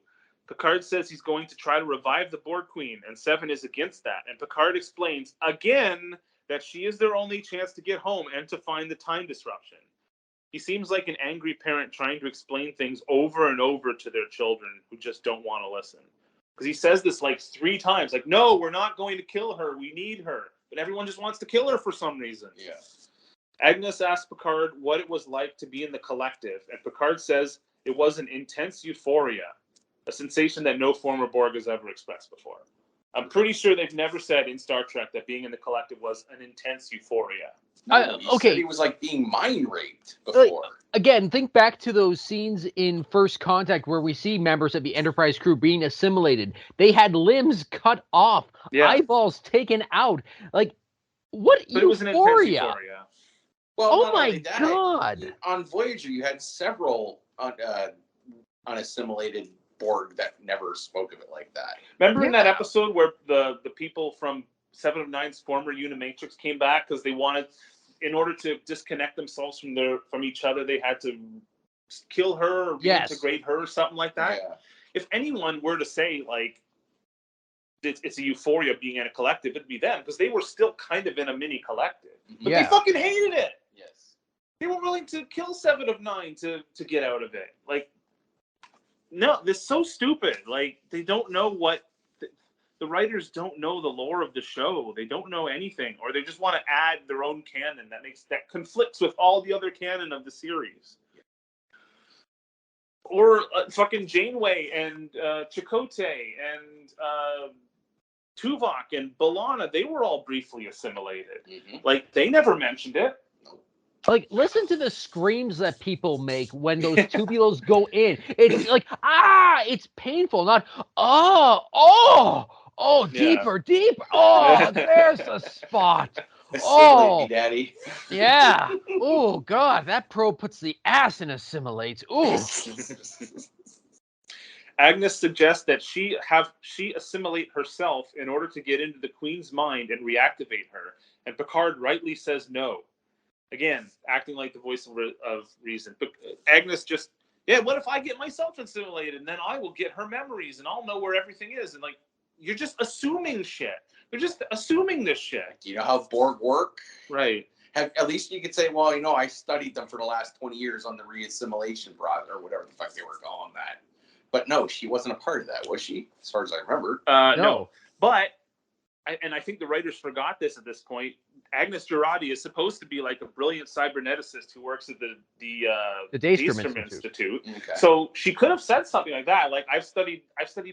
G: Picard says he's going to try to revive the Borg Queen, and Seven is against that. And Picard explains again that she is their only chance to get home and to find the time disruption. He seems like an angry parent trying to explain things over and over to their children who just don't want to listen. Because he says this like 3 times, like, no, we're not going to kill her. We need her. But everyone just wants to kill her for some reason.
F: Yeah.
G: Agnes asks Picard what it was like to be in the collective, and Picard says it was an intense euphoria, a sensation that no former Borg has ever expressed before. I'm pretty sure they've never said in Star Trek that being in the collective was an intense euphoria.
F: No, he said he was like being mind raped before.
E: Again, think back to those scenes in First Contact where we see members of the Enterprise crew being assimilated. They had limbs cut off, eyeballs taken out. Like, what
G: but euphoria? It was an intense euphoria.
F: Well,
E: oh my God.
F: On Voyager, you had several unassimilated Borg that never spoke of it like that.
G: Remember in that episode where the people from 7 of 9's former Unimatrix came back because they wanted, in order to disconnect themselves from each other, they had to kill her or reintegrate her or something like that?
F: Yeah.
G: If anyone were to say, like, it's a euphoria being in a collective, it'd be them, because they were still kind of in a mini collective. But they fucking hated it.
F: Yes.
G: They were willing to kill 7 of 9 to get out of it. Like, no, this is so stupid. Like, they don't know what the writers don't know the lore of the show. They don't know anything, or they just want to add their own canon that conflicts with all the other canon of the series. Or fucking Janeway and Chakotay and Tuvok and B'Elanna, they were all briefly assimilated.
F: Mm-hmm.
G: Like, they never mentioned it.
E: Like, listen to the screams that people make when those tubules go in. It's like, it's painful, not, deeper. Oh, there's a spot.
F: Assimilate me, Daddy.
E: Yeah. Oh, God, that probe puts the ass in assimilates. Ooh.
G: Agnes suggests that she assimilate herself in order to get into the Queen's mind and reactivate her, and Picard rightly says no. Again, acting like the voice of reason. But Agnes just, what if I get myself assimilated and then I will get her memories and I'll know where everything is? And like, you're just assuming shit. They're just assuming this shit.
F: Do you know how Borg work?
G: Right.
F: At least you could say, well, I studied them for the last 20 years on the reassimilation process or whatever the fuck they were calling that. But no, she wasn't a part of that, was she? As far as I remember.
G: No. But, I think the writers forgot this at this point, Agnes Jurati is supposed to be like a brilliant cyberneticist who works at the Daystrom Institute.
F: Okay.
G: So she could have said something like that. Like, I've studied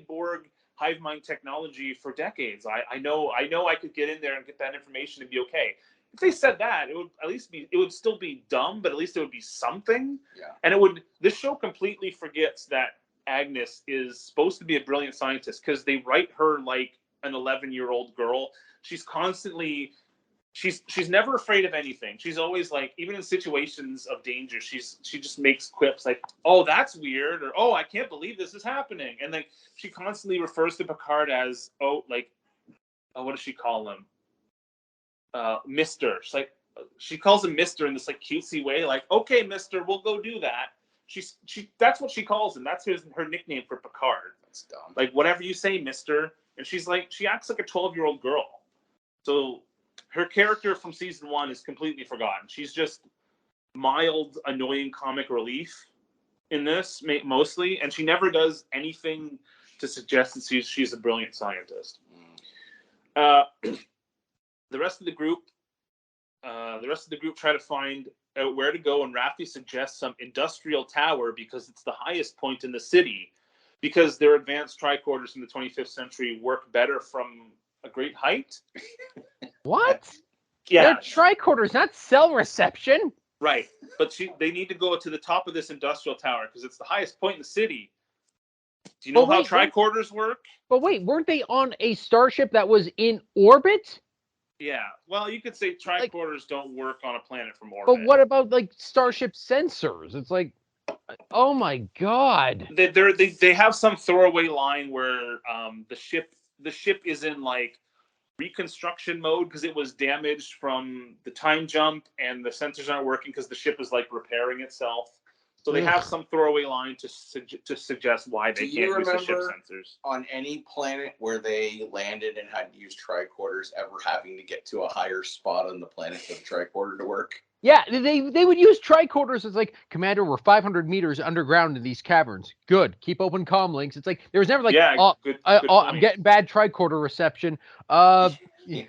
G: Borg hive mind technology for decades. I know I could get in there and get that information and be okay. If they said that, it would still be dumb, but at least it would be something.
F: Yeah.
G: And this show completely forgets that Agnes is supposed to be a brilliant scientist, because they write her like an 11-year-old girl. She's never afraid of anything. She's always like, even in situations of danger, she just makes quips like, oh, that's weird, or oh, I can't believe this is happening. And like, she constantly refers to Picard as, what does she call him? Mister. She's like, she calls him Mister in this like cutesy way, like, okay, Mister, we'll go do that. That's what she calls him. That's her nickname for Picard.
F: That's dumb.
G: Like, whatever you say, Mister. And she's like, she acts like a 12-year-old girl. So her character from season 1 is completely forgotten. She's just mild, annoying comic relief in this, mostly, and she never does anything to suggest that she's a brilliant scientist. The rest of the group try to find out where to go, and Raffi suggests some industrial tower because it's the highest point in the city, because their advanced tricorders in the 25th century work better from great height.
E: What?
G: Yeah,
E: They're tricorders, not cell reception.
G: right. But they need to go to the top of this industrial tower because it's the highest point in the city. Do you know how tricorders work?
E: But wait, weren't they on a starship that was in orbit?
G: Yeah. Well, you could say tricorders don't work on a planet from orbit.
E: But what about like starship sensors? It's like, oh my god.
G: They have some throwaway line where the ship is in like reconstruction mode because it was damaged from the time jump and the sensors aren't working because the ship is like repairing itself. So they have some throwaway line to suggest why they can't use the ship sensors.
F: On any planet where they landed and had to use tricorders, ever having to get to a higher spot on the planet for the tricorder to work?
E: Yeah, they would use tricorders as like, Commander, we're 500 meters underground in these caverns. Good, keep open comm links. It's like there was never like,
G: good
E: I'm getting bad tricorder reception. Geez, we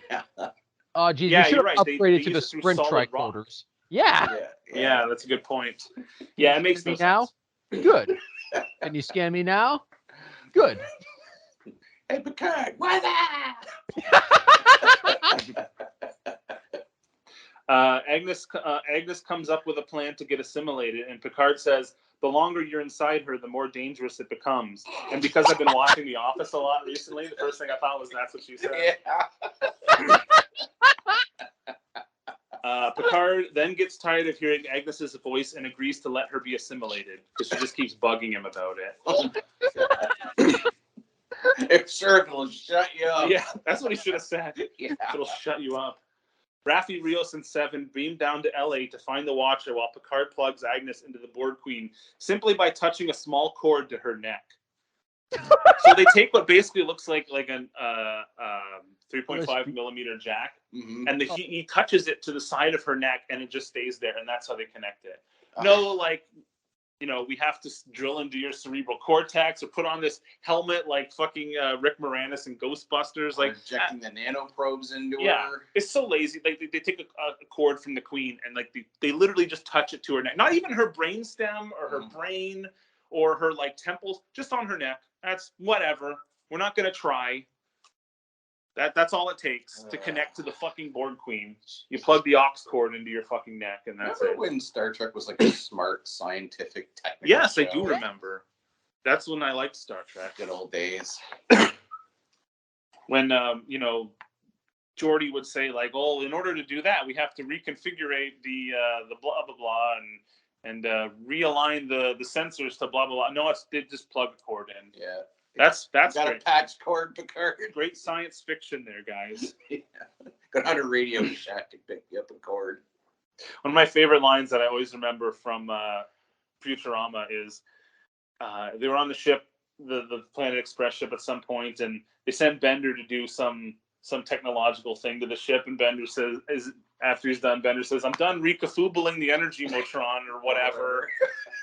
E: should have upgraded to the sprint tricorders.
G: Yeah, that's a good point. Yeah, it makes
E: me
G: no
E: now.
G: sense.
E: Good. Can you scan me now? Good.
F: Hey, Picard, why that?
G: Agnes comes up with a plan to get assimilated, and Picard says, the longer you're inside her, the more dangerous it becomes. And because I've been watching The Office a lot recently, the first thing I thought was that's what she said.
F: Yeah.
G: Picard then gets tired of hearing Agnes's voice and agrees to let her be assimilated because she just keeps bugging him about it.
F: If sure, it'll shut you up.
G: Yeah, that's what he should have said.
F: Yeah.
G: It'll shut you up. Raffi, Rios, and Seven beam down to LA to find the Watcher while Picard plugs Agnes into the Borg Queen simply by touching a small cord to her neck. So they take what basically looks like an 3.5 millimeter jack, and he touches it to the side of her neck, and it just stays there, and that's how they connect it. No, like, we have to drill into your cerebral cortex or put on this helmet like fucking Rick Moranis and Ghostbusters, like
F: injecting the nanoprobes into her.
G: Yeah, it's so lazy. Like they take a cord from the Queen and like they literally just touch it to her neck. Not even her brainstem or her brain or her like temples, just on her neck. That's whatever. We're not gonna try. That's all it takes to connect to the fucking Borg Queen. You plug the aux cord into your fucking neck, and that's it.
F: When Star Trek was like a smart, scientific, technical
G: Yes,
F: show.
G: I do remember. That's when I liked Star Trek.
F: Good old days.
G: When Geordi would say like, "Oh, in order to do that, we have to reconfigure the blah blah blah and realign the sensors to blah blah blah." No, they just plug a cord in.
F: Yeah.
G: That's
F: got
G: great.
F: a patch cord, Picard.
G: Great science fiction there, guys.
F: Yeah. Got on a Radio Shack to pick you up a cord.
G: One of my favorite lines that I always remember from Futurama is they were on the ship, the Planet Express ship at some point, and they sent Bender to do some technological thing to the ship, and Bender says, after he's done, Bender says, "I'm done recafoobling the energy motron," or whatever.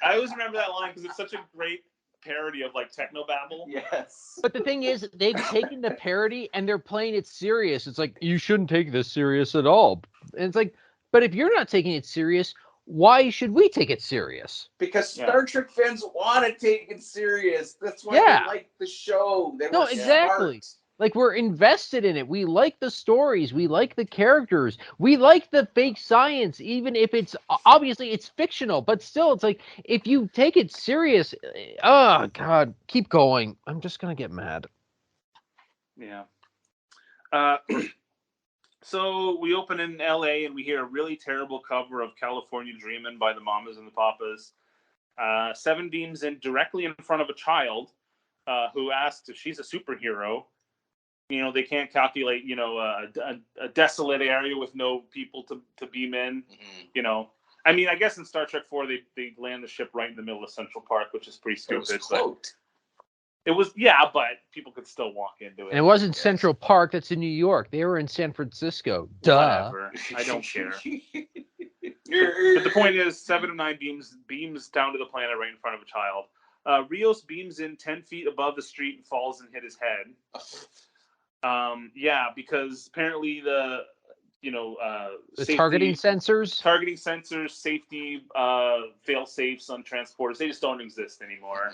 G: I always remember that line because it's such a great parody of like technobabble.
F: Yes.
E: But the thing is, they've taken the parody and they're playing it serious. It's like, you shouldn't take this serious at all. And it's like, but if you're not taking it serious, why should we take it serious?
F: Because Star Trek fans want to take it serious. That's why they like the show. They were
E: exactly.
F: smart.
E: Like, we're invested in it. We like the stories. We like the characters. We like the fake science, even if it's obviously it's fictional. But still, it's like, if you take it serious, oh God, keep going. I'm just gonna get mad.
G: Yeah. So we open in LA and we hear a really terrible cover of California Dreamin' by the Mamas and the Papas. Seven beams in directly in front of a child who asks if she's a superhero. They can't calculate, a desolate area with no people to beam in. I mean, I guess in Star Trek 4, they land the ship right in the middle of Central Park, which is pretty stupid.
F: It was cloaked.
G: But people could still walk into it.
E: And it wasn't Central Park. That's in New York. They were in San Francisco. Duh.
G: Whatever. I don't care. But the point is, 7 of 9 beams down to the planet right in front of a child. Rios beams in 10 feet above the street and falls and hit his head. Because apparently the
E: targeting sensors,
G: safety fail safes on transporters, they just don't exist anymore.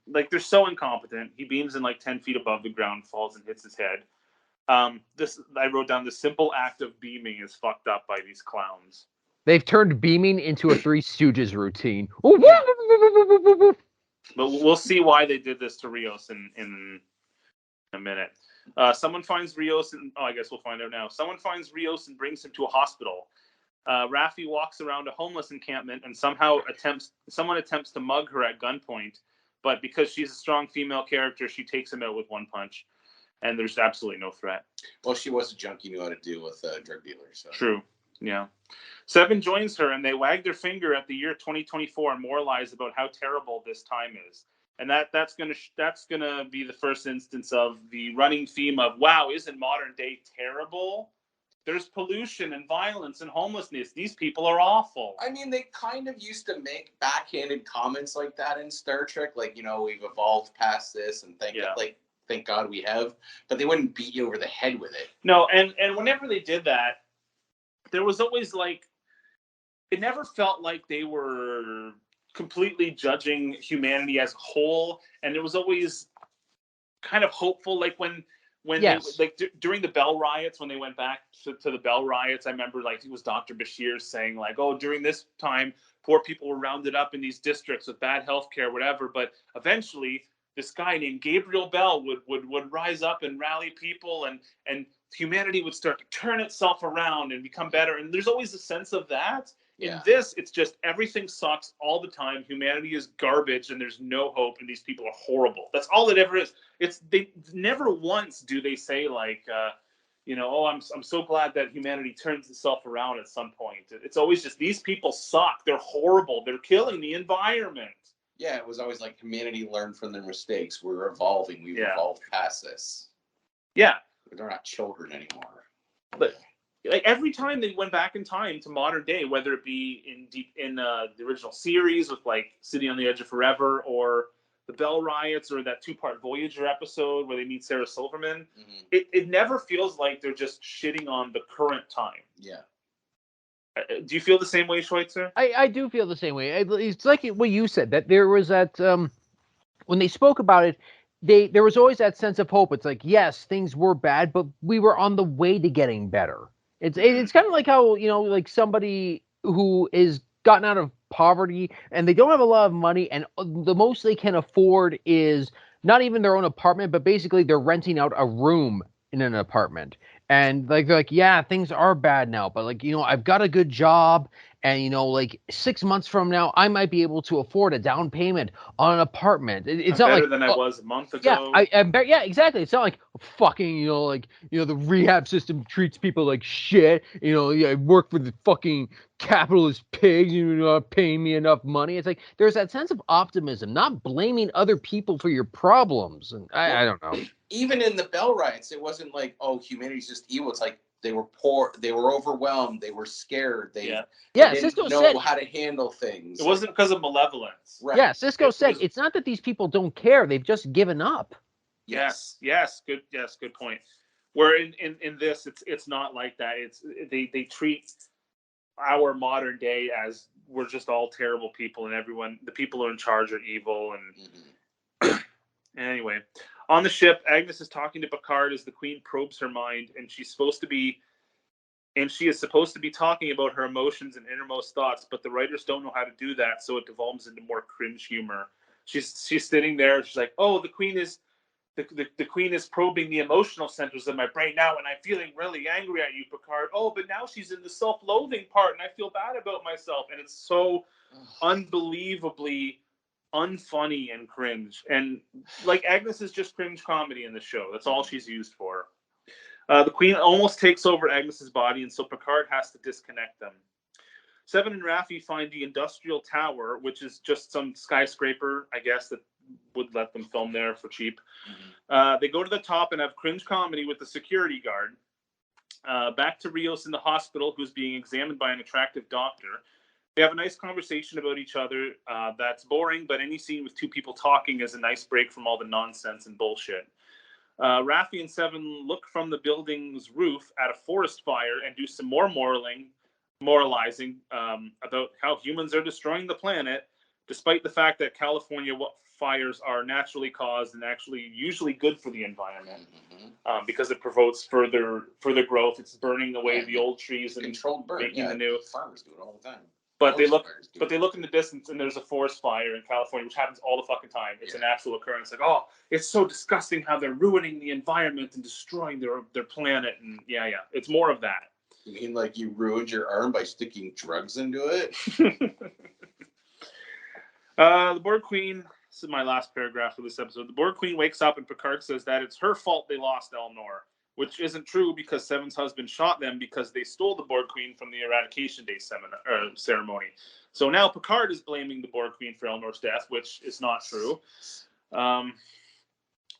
G: they're so incompetent. He beams in like 10 feet above the ground, falls and hits his head. This I wrote down, the simple act of beaming is fucked up by these clowns.
E: They've turned beaming into a Three Stooges routine.
G: But we'll see why they did this to Rios in a minute. Someone finds Rios, and I guess we'll find out now. Someone finds Rios and brings him to a hospital. Raffi walks around a homeless encampment and someone attempts to mug her at gunpoint, but because she's a strong female character, she takes him out with one punch, and there's absolutely no threat.
F: Well, she was a junkie, knew how to deal with drug dealers. So.
G: True. Yeah. Seven joins her, and they wag their finger at the year 2024 and moralize about how terrible this time is. And that's gonna be the first instance of the running theme of, wow, isn't modern day terrible? There's pollution and violence and homelessness. These people are awful.
F: I mean, they kind of used to make backhanded comments like that in Star Trek, like, we've evolved past this, and thank God we have. But they wouldn't beat you over the head with it.
G: No, and whenever they did that, there was always it never felt like they were completely judging humanity as a whole, and it was always kind of hopeful. Like when
E: yes.
G: during the Bell riots, when they went back to the Bell riots, I remember it was Dr. Bashir saying during this time, poor people were rounded up in these districts with bad health care, whatever. But eventually, this guy named Gabriel Bell would rise up and rally people, and humanity would start to turn itself around and become better. And there's always a sense of that. In this, it's just everything sucks all the time. Humanity is garbage, and there's no hope, and these people are horrible. That's all it ever is. They never once do they say I'm so glad that humanity turns itself around at some point. It's always just these people suck. They're horrible. They're killing the environment.
F: Yeah, it was always like humanity learned from their mistakes. We're evolving. We've evolved past this.
G: Yeah,
F: they're not children anymore.
G: But every time they went back in time to modern day, whether it be in the original series with City on the Edge of Forever, or the Bell riots, or that 2-part Voyager episode where they meet Sarah Silverman, it never feels like they're just shitting on the current time.
F: Yeah.
G: Do you feel the same way, Schweitzer?
E: I do feel the same way. It's like what you said, that there was that when they spoke about it, there was always that sense of hope. It's like, yes, things were bad, but we were on the way to getting better. It's kind of like how, somebody who is gotten out of poverty and they don't have a lot of money, and the most they can afford is not even their own apartment, but basically they're renting out a room in an apartment. And they're like, yeah, things are bad now, but I've got a good job, and 6 months from now, I might be able to afford a down payment on an apartment. It's not
G: better than I was a month ago.
E: Yeah, exactly. It's not like fucking, the rehab system treats people like shit. I work for the fucking capitalist pigs. You're not paying me enough money. It's like there's that sense of optimism, not blaming other people for your problems. And I don't know.
F: Even in the Bell riots, it wasn't like, oh, humanity's just evil. It's like they were poor, they were overwhelmed, they were scared, they didn't
E: Cisco
F: know
E: said,
F: how to handle things.
G: It wasn't because of malevolence.
F: Right.
E: Yeah, Cisco said it's not that these people don't care; they've just given up.
G: Yes, good point. Where in this, it's not like that. It's they treat our modern day as we're just all terrible people, and the people who are in charge are evil. And anyway, on the ship, Agnes is talking to Picard as the Queen probes her mind, and she is supposed to be talking about her emotions and innermost thoughts, but the writers don't know how to do that, so it devolves into more cringe humor. She's sitting there, she's like, oh, the Queen is probing the emotional centers of my brain now, and I'm feeling really angry at you, Picard. Oh, but now she's in the self-loathing part, and I feel bad about myself, and it's so unbelievably unfunny and cringe. And Agnes is just cringe comedy in the show. That's all she's used for. The Queen almost takes over Agnes's body, and so Picard has to disconnect them. Seven and Raffi find the industrial tower, which is just some skyscraper, I guess, that would let them film there for cheap. They go to the top and have cringe comedy with the security guard. Back to Rios in the hospital, who's being examined by an attractive doctor. They have a nice conversation about each other. That's boring, but any scene with two people talking is a nice break from all the nonsense and bullshit. Raffi and Seven look from the building's roof at a forest fire and do some more moralizing about how humans are destroying the planet. despite the fact that California fires are naturally caused and actually usually good for the environment, because it promotes further growth. It's burning away the old trees and
F: controlled burn.
G: making the new.
F: Farmers do it all the time.
G: But they look in the distance and there's a forest fire in California, which happens all the fucking time. It's an actual occurrence. Like, oh, it's so disgusting how they're ruining the environment and destroying their planet. And yeah, it's more of that.
F: You mean like you ruined your arm by sticking drugs into it?
G: The Borg Queen. This is my last paragraph of this episode. The Borg Queen wakes up and Picard says that it's her fault they lost Elnor, which isn't true because Seven's husband shot them because they stole the Borg Queen from the Eradication Day ceremony. So now Picard is blaming the Borg Queen for Elnor's death, which is not true.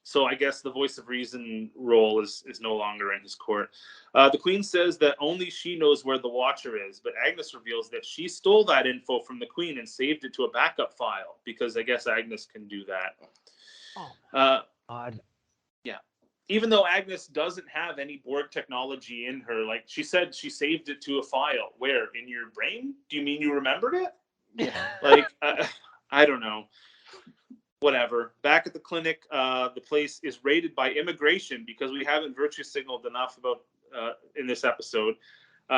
G: So I guess the voice of reason role is no longer in his court. The Queen says that only she knows where the Watcher is, but Agnes reveals that she stole that info from the Queen and saved it to a backup file, because I guess Agnes can do that.
E: Odd.
G: Yeah. Even though Agnes doesn't have any Borg technology in her, like she said, she saved it to a file. Where? In your brain? Do you mean you remembered it?
E: Yeah.
G: Like, I don't know. Whatever. Back at the clinic, the place is raided by immigration because we haven't virtue signaled enough about in this episode.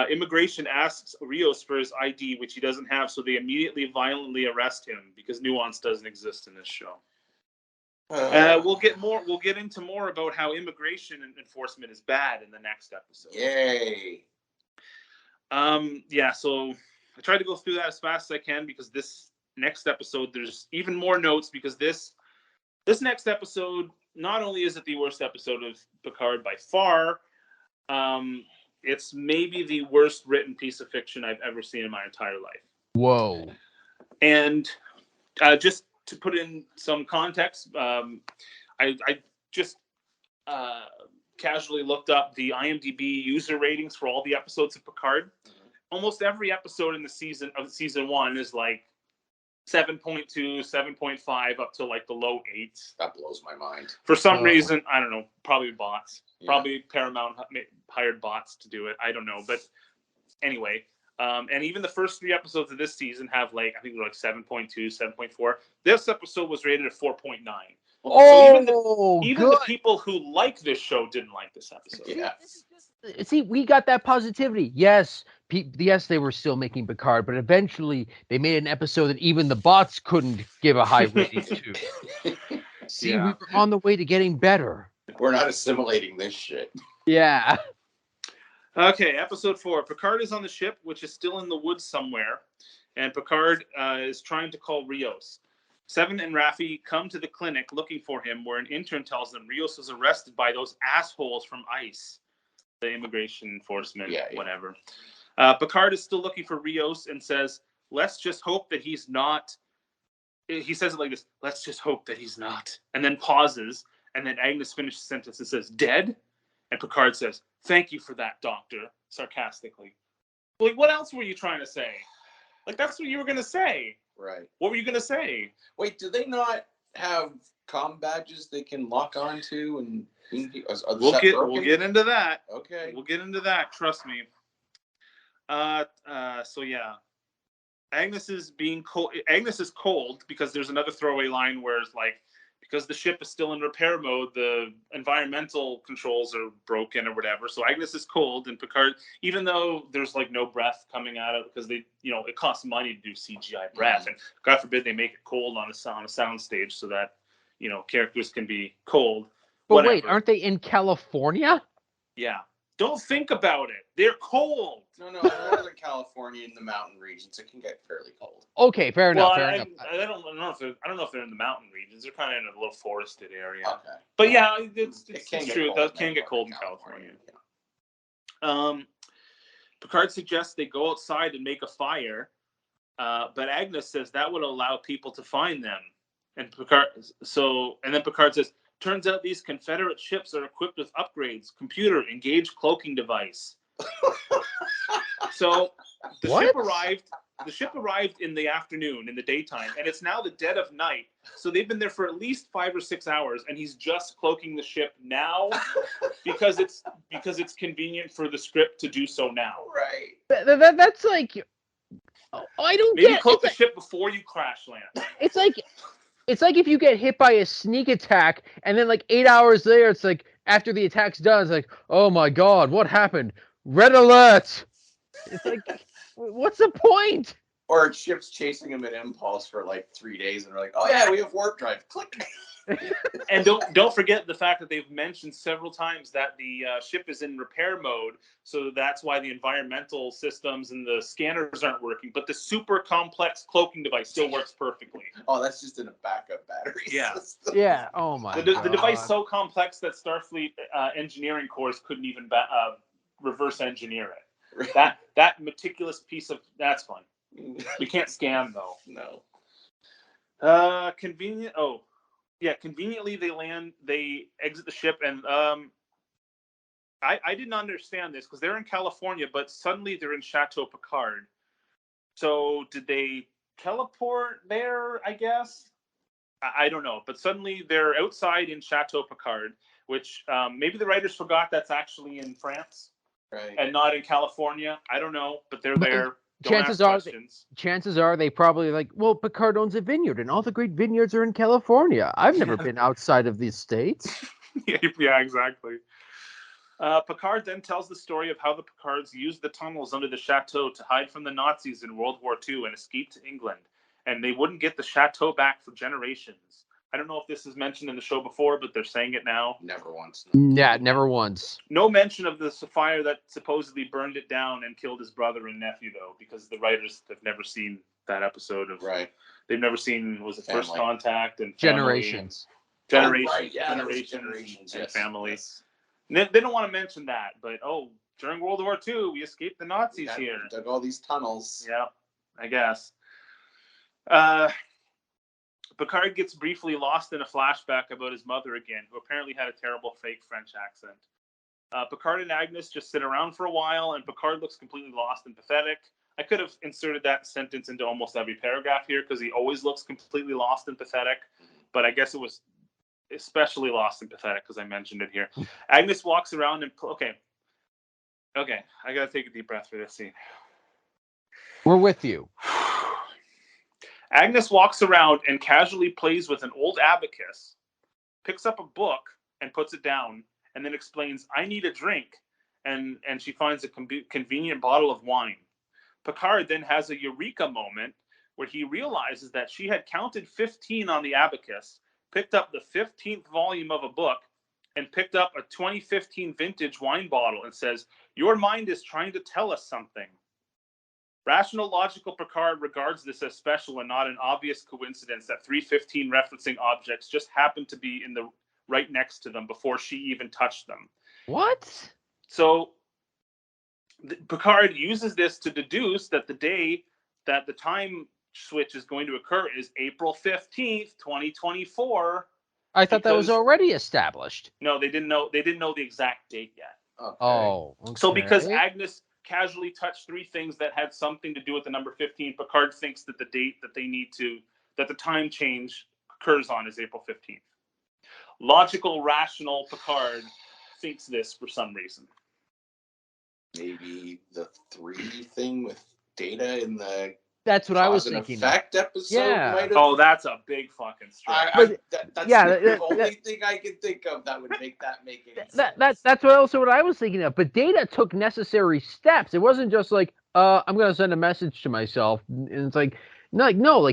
G: Immigration asks Rios for his ID, which he doesn't have, so they immediately violently arrest him because nuance doesn't exist in this show. We'll get into more about how immigration enforcement is bad in the next episode.
F: Yay!
G: So I tried to go through that as fast as I can because this next episode there's even more notes, because this next episode, not only is it the worst episode of Picard by far, it's maybe the worst written piece of fiction I've ever seen in my entire life.
E: Whoa.
G: And just to put in some context, I just casually looked up the IMDb user ratings for all the episodes of Picard. Almost every episode in the season 1 is like 7.2, 7.5 up to like the low 8s.
F: That blows my mind.
G: For some reason, I don't know, probably bots.
F: Yeah.
G: Probably Paramount hired bots to do it. I don't know. But anyway, and even the first 3 episodes of this season have like, I think they're like 7.2, 7.4. This episode was rated at 4.9. So even the people who like this show didn't like this episode.
F: Yeah.
E: See, we got that positivity. Yes, they were still making Picard, but eventually they made an episode that even the bots couldn't give a high rating to. See, we were on the way to getting better.
F: We're not assimilating this shit.
E: Yeah.
G: Okay, episode 4. Picard is on the ship, which is still in the woods somewhere, and Picard is trying to call Rios. Seven and Raffi come to the clinic looking for him, where an intern tells them Rios was arrested by those assholes from ICE, the immigration enforcement, whatever. Picard is still looking for Rios and says, let's just hope that he's not. He says it like this, let's just hope that he's not. And then pauses, and then Agnes finishes the sentence and says, dead? And Picard says, thank you for that, doctor, sarcastically. Like, what else were you trying to say? Like, that's what you were going to say.
F: Right.
G: What were you going to say?
F: Wait, do they not have comm badges they can lock onto? And
G: we'll get into that.
F: Okay.
G: We'll get into that. Trust me. So yeah, Agnes is cold. Agnes is cold because there's another throwaway line where it's like, because the ship is still in repair mode, the environmental controls are broken or whatever. So Agnes is cold, and Picard, even though there's like no breath coming out of it because they, it costs money to do CGI breath, and God forbid they make it cold on a sound stage so that characters can be cold.
E: But
G: whatever.
E: Wait, aren't they in California?
G: Yeah. Don't think about it. They're cold.
F: No, Northern California in the mountain regions, it can get fairly cold.
E: Okay, fair enough.
G: I don't know if they're in the mountain regions. They're kind of in a little forested area.
F: Okay.
G: But yeah, it's true.
F: It
G: can get cold in California. Picard suggests they go outside and make a fire, but Agnes says that would allow people to find them. And then Picard says, turns out these Confederate ships are equipped with upgrades, computer, engaged cloaking device. So the ship arrived in the afternoon, in the daytime, and it's now the dead of night. So they've been there for at least 5 or 6 hours, and he's just cloaking the ship now because it's convenient for the script to do so now.
F: Right.
E: That's like, Oh, I don't
G: Maybe
E: get
G: cloak the ship before you crash land.
E: It's like if you get hit by a sneak attack and then like 8 hours later, it's like after the attack's done, it's like, oh my god, what happened? Red alert! It's like, what's the point?
F: Or ships chasing him at impulse for like 3 days, and they're like, "Oh yeah, we have warp drive." Click.
G: And don't forget the fact that they've mentioned several times that the ship is in repair mode, so that's why the environmental systems and the scanners aren't working. But the super complex cloaking device still works perfectly.
F: Oh, that's just in a backup battery system.
E: Yeah. Oh my god.
G: The device so complex that Starfleet engineering corps couldn't even reverse engineer it. That meticulous piece of that's fun. We can't scan though.
F: No.
G: Convenient. Oh, yeah. Conveniently, they exit the ship, and I didn't understand this because they're in California, but suddenly they're in Chateau Picard. So did they teleport there? I guess. I don't know, but suddenly they're outside in Chateau Picard, which maybe the writers forgot that's actually in France,
F: Right.
G: and not in California. I don't know, but they're there.
E: Chances are they probably like, well, Picard owns a vineyard, and all the great vineyards are in California. I've never been outside of these states.
G: Yeah, exactly. Picard then tells the story of how the Picards used the tunnels under the chateau to hide from the Nazis in World War II and escape to England, and they wouldn't get the chateau back for generations. I don't know if this is mentioned in the show before, but they're saying it now.
F: Never once.
E: No. Yeah, never once.
G: No mention of the fire that supposedly burned it down and killed his brother and nephew, though, because the writers have never seen that episode of.
F: Right.
G: They've never seen First Contact and
E: Generations.
G: Generations and family.
F: Yes.
G: They don't want to mention that, but during World War II, we escaped the Nazis here.
F: Dug all these tunnels.
G: Yeah, I guess. Picard gets briefly lost in a flashback about his mother again, who apparently had a terrible fake French accent. Picard and Agnes just sit around for a while, and Picard looks completely lost and pathetic. I could have inserted that sentence into almost every paragraph here, because he always looks completely lost and pathetic, but I guess it was especially lost and pathetic because I mentioned it here. Agnes walks around and... Okay, I gotta take a deep breath for this scene.
E: We're with you.
G: Agnes walks around and casually plays with an old abacus, picks up a book and puts it down, and then explains, "I need a drink," and she finds a convenient bottle of wine. Picard then has a eureka moment where he realizes that she had counted 15 on the abacus, picked up the 15th volume of a book, and picked up a 2015 vintage wine bottle and says, "Your mind is trying to tell us something." Rational, logical Picard regards this as special and not an obvious coincidence that 315 referencing objects just happened to be right next to them before she even touched them.
E: What?
G: So Picard uses this to deduce that the day that the time switch is going to occur is April 15th, 2024.
E: I thought that was already established.
G: No, they didn't know the exact date yet.
F: Okay.
E: Oh, okay.
G: So because Agnes casually touched 3 things that had something to do with the number 15, Picard thinks that the date that the time change occurs on is April 15th. Logical, rational Picard thinks this for some reason.
F: Maybe the 3 thing with Data in the
E: that's what I was thinking.
F: Effect episode.
E: Yeah.
F: Might have...
G: Oh, that's a big fucking stretch.
F: That's the only thing I can think of that would make that make any sense.
E: That's what I was thinking of. But Data took necessary steps. It wasn't just like, I'm going to send a message to myself. And it's like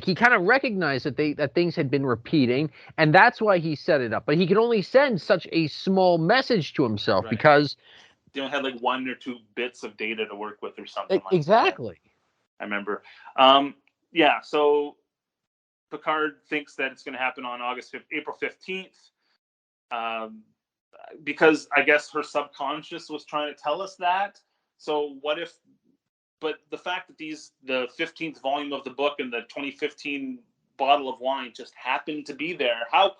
E: he kind of recognized that things had been repeating, and that's why he set it up. But he could only send such a small message to himself because
G: they only had like 1 or 2 bits of data to work with or something like that.
E: Exactly.
G: I remember. So Picard thinks that it's going to happen on April 15th, because I guess her subconscious was trying to tell us that. So what if? But the fact that the 15th volume of the book and the 2015 bottle of wine just happened to be there, how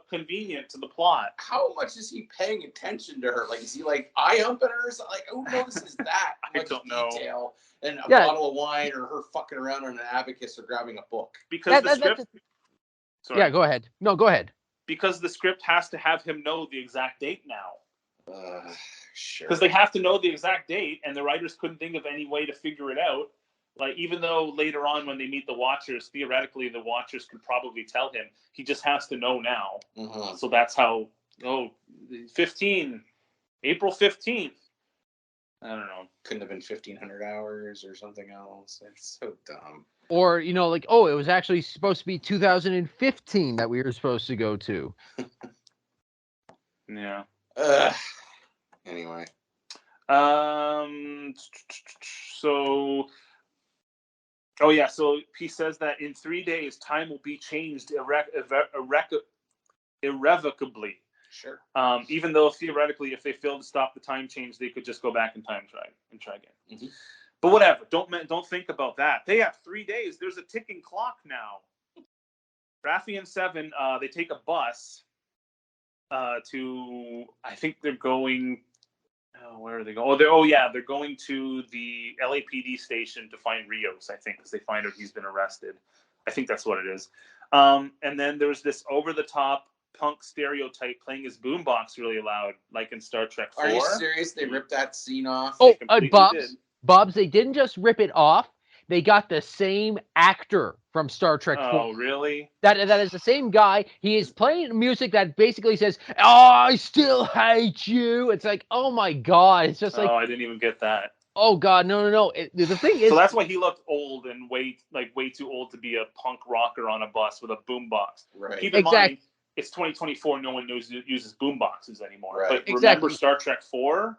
G: convenient to the plot.
F: How much is he paying attention to her? Like, is he like eye humping her? Like, who notices that?
G: I don't know.
F: Detail and a bottle of wine, or her fucking around on an abacus, or grabbing a book.
G: Because the script. Sorry.
E: Yeah, go ahead. No, go ahead.
G: Because the script has to have him know the exact date now.
F: Sure.
G: Because they have to know the exact date, and the writers couldn't think of any way to figure it out. Like, even though later on when they meet the Watchers, theoretically the Watchers could probably tell him. He just has to know now.
F: Mm-hmm.
G: So that's how, April 15th. I don't know.
F: Couldn't have been 1,500 hours or something else. It's so dumb.
E: Or, it was actually supposed to be 2015 that we were supposed to go to.
G: Yeah.
F: Anyway.
G: So he says that in 3 days, time will be changed irrevocably.
F: Sure.
G: Even though theoretically, if they fail to stop the time change, they could just go back in time and try again.
F: Mm-hmm.
G: But whatever. Don't think about that. They have 3 days. There's a ticking clock now. Raffi and Seven, they take a bus to. I think they're going. Where are they going? They're going to the LAPD station to find Rios, I think, because they find out he's been arrested. I think that's what it is. And then there's this over-the-top punk stereotype playing his boombox really loud, like in Star Trek 4.
F: Are you serious? They ripped that scene off?
E: Oh, Bob's, they didn't just rip it off. They got the same actor from Star Trek 4.
G: Oh, really?
E: That is the same guy. He is playing music that basically says, "Oh, I still hate you." It's like, oh my God. It's just like,
G: I didn't even get that.
E: oh God, no. The thing is,
G: so that's why he looked old and way too old to be a punk rocker on a bus with a boombox.
F: Right.
G: Keep in mind, it's 2024. No one uses boomboxes anymore.
F: Right.
G: But remember Star Trek 4?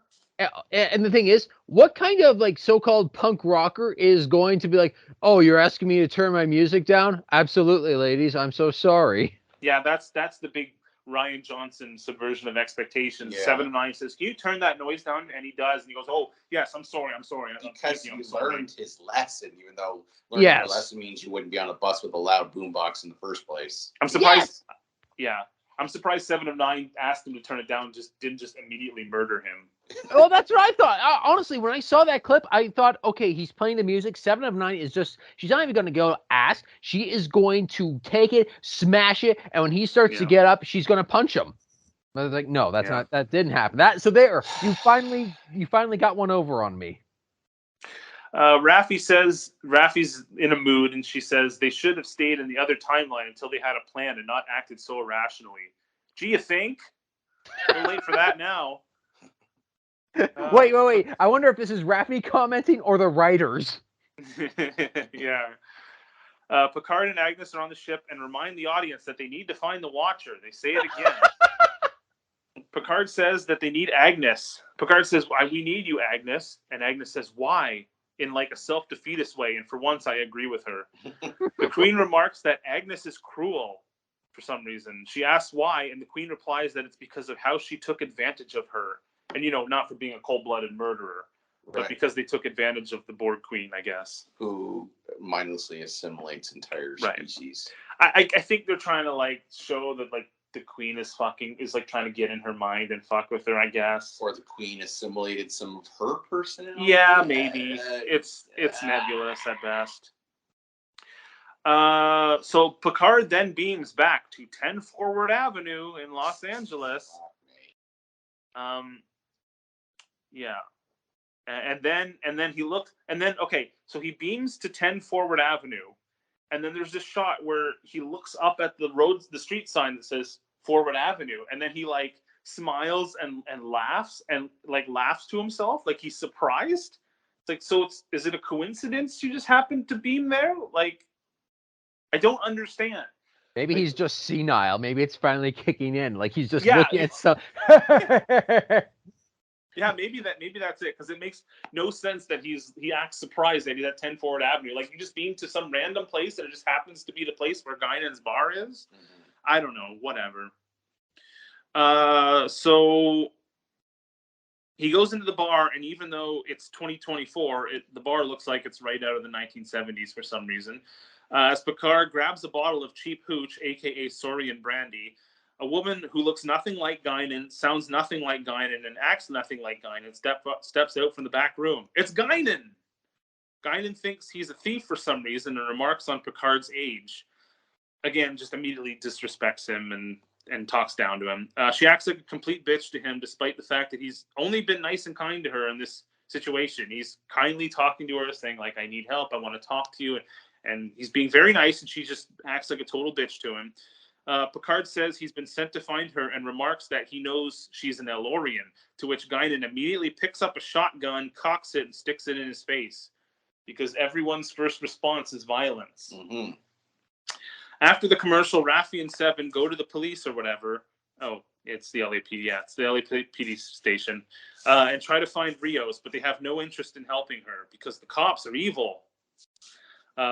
E: And the thing is, what kind of so-called punk rocker is going to be like, "Oh, you're asking me to turn my music down"? Absolutely, ladies. I'm so sorry.
G: Yeah, that's the big Ryan Johnson subversion of expectations.
F: Yeah.
G: 7 of 9 says, "Can you turn that noise down?" And he does, and he goes, "Oh, yes, I'm sorry."
F: Because he learned his lesson, even though learning your lesson means you wouldn't be on a bus with a loud boombox in the first place.
G: I'm surprised. Yes. Yeah. I'm surprised 7 of 9 asked him to turn it down, didn't immediately murder him.
E: Well, that's what I thought. Honestly, when I saw that clip, I thought, okay, he's playing the music. 7 of 9 is just, she's not even going to go ask. She is going to take it, smash it, and when he starts to get up, she's going to punch him. I was like, no, that didn't happen. So there, you finally got one over on me.
G: Raffi's in a mood, and she says they should have stayed in the other timeline until they had a plan and not acted so irrationally. Gee, you think? A little late for that now.
E: Wait. I wonder if this is Raffi commenting or the writers.
G: Yeah. Picard and Agnes are on the ship and remind the audience that they need to find the Watcher. They say it again. Picard says that they need Agnes. Picard says, "We need you, Agnes." And Agnes says, "Why?" In a self-defeatist way. And for once, I agree with her. The Queen remarks that Agnes is cruel for some reason. She asks why, and the Queen replies that it's because of how she took advantage of her. And, not for being a cold-blooded murderer, but because they took advantage of the Borg Queen, I guess.
F: Who mindlessly assimilates entire species.
G: I think they're trying to, show that, the Queen is trying to get in her mind and fuck with her, I guess.
F: Or the Queen assimilated some of her personality.
G: Yeah, maybe. It's nebulous at best. So Picard then beams back to 10 Forward Avenue in Los Angeles. Yeah. And then he looks, so he beams to 10 Forward Avenue, and then there's this shot where he looks up at the street sign that says Forward Avenue, and then he smiles and laughs to himself, like he's surprised. It's is it a coincidence you just happened to beam there? I don't understand.
E: Maybe he's just senile. Maybe it's finally kicking in. He's just looking at stuff.
G: Yeah, maybe that's it, because it makes no sense that he acts surprised that he's at 10 Forward Avenue. You just beam to some random place and it just happens to be the place where Guinan's bar is. Mm-hmm. I don't know, whatever. So he goes into the bar, and even though it's 2024, the bar looks like it's right out of the 1970s for some reason. As Picard grabs a bottle of cheap hooch, aka Saurian brandy, a woman who looks nothing like Guinan, sounds nothing like Guinan, and acts nothing like Guinan steps out from the back room. It's Guinan! Guinan thinks he's a thief for some reason and remarks on Picard's age. Again, just immediately disrespects him and talks down to him. She acts like a complete bitch to him, despite the fact that he's only been nice and kind to her in this situation. He's kindly talking to her, saying, like, I need help, I want to talk to you. And he's being very nice, and she just acts like a total bitch to him. Picard says he's been sent to find her and remarks that he knows she's an Elorian, to which Guinan immediately picks up a shotgun, cocks it, and sticks it in his face, because everyone's first response is violence.
F: Mm-hmm.
G: After the commercial, Raffi and Seven go to the police or whatever. Oh, it's the LAPD. Yeah, it's the LAPD station. And try to find Rios, but they have no interest in helping her because the cops are evil.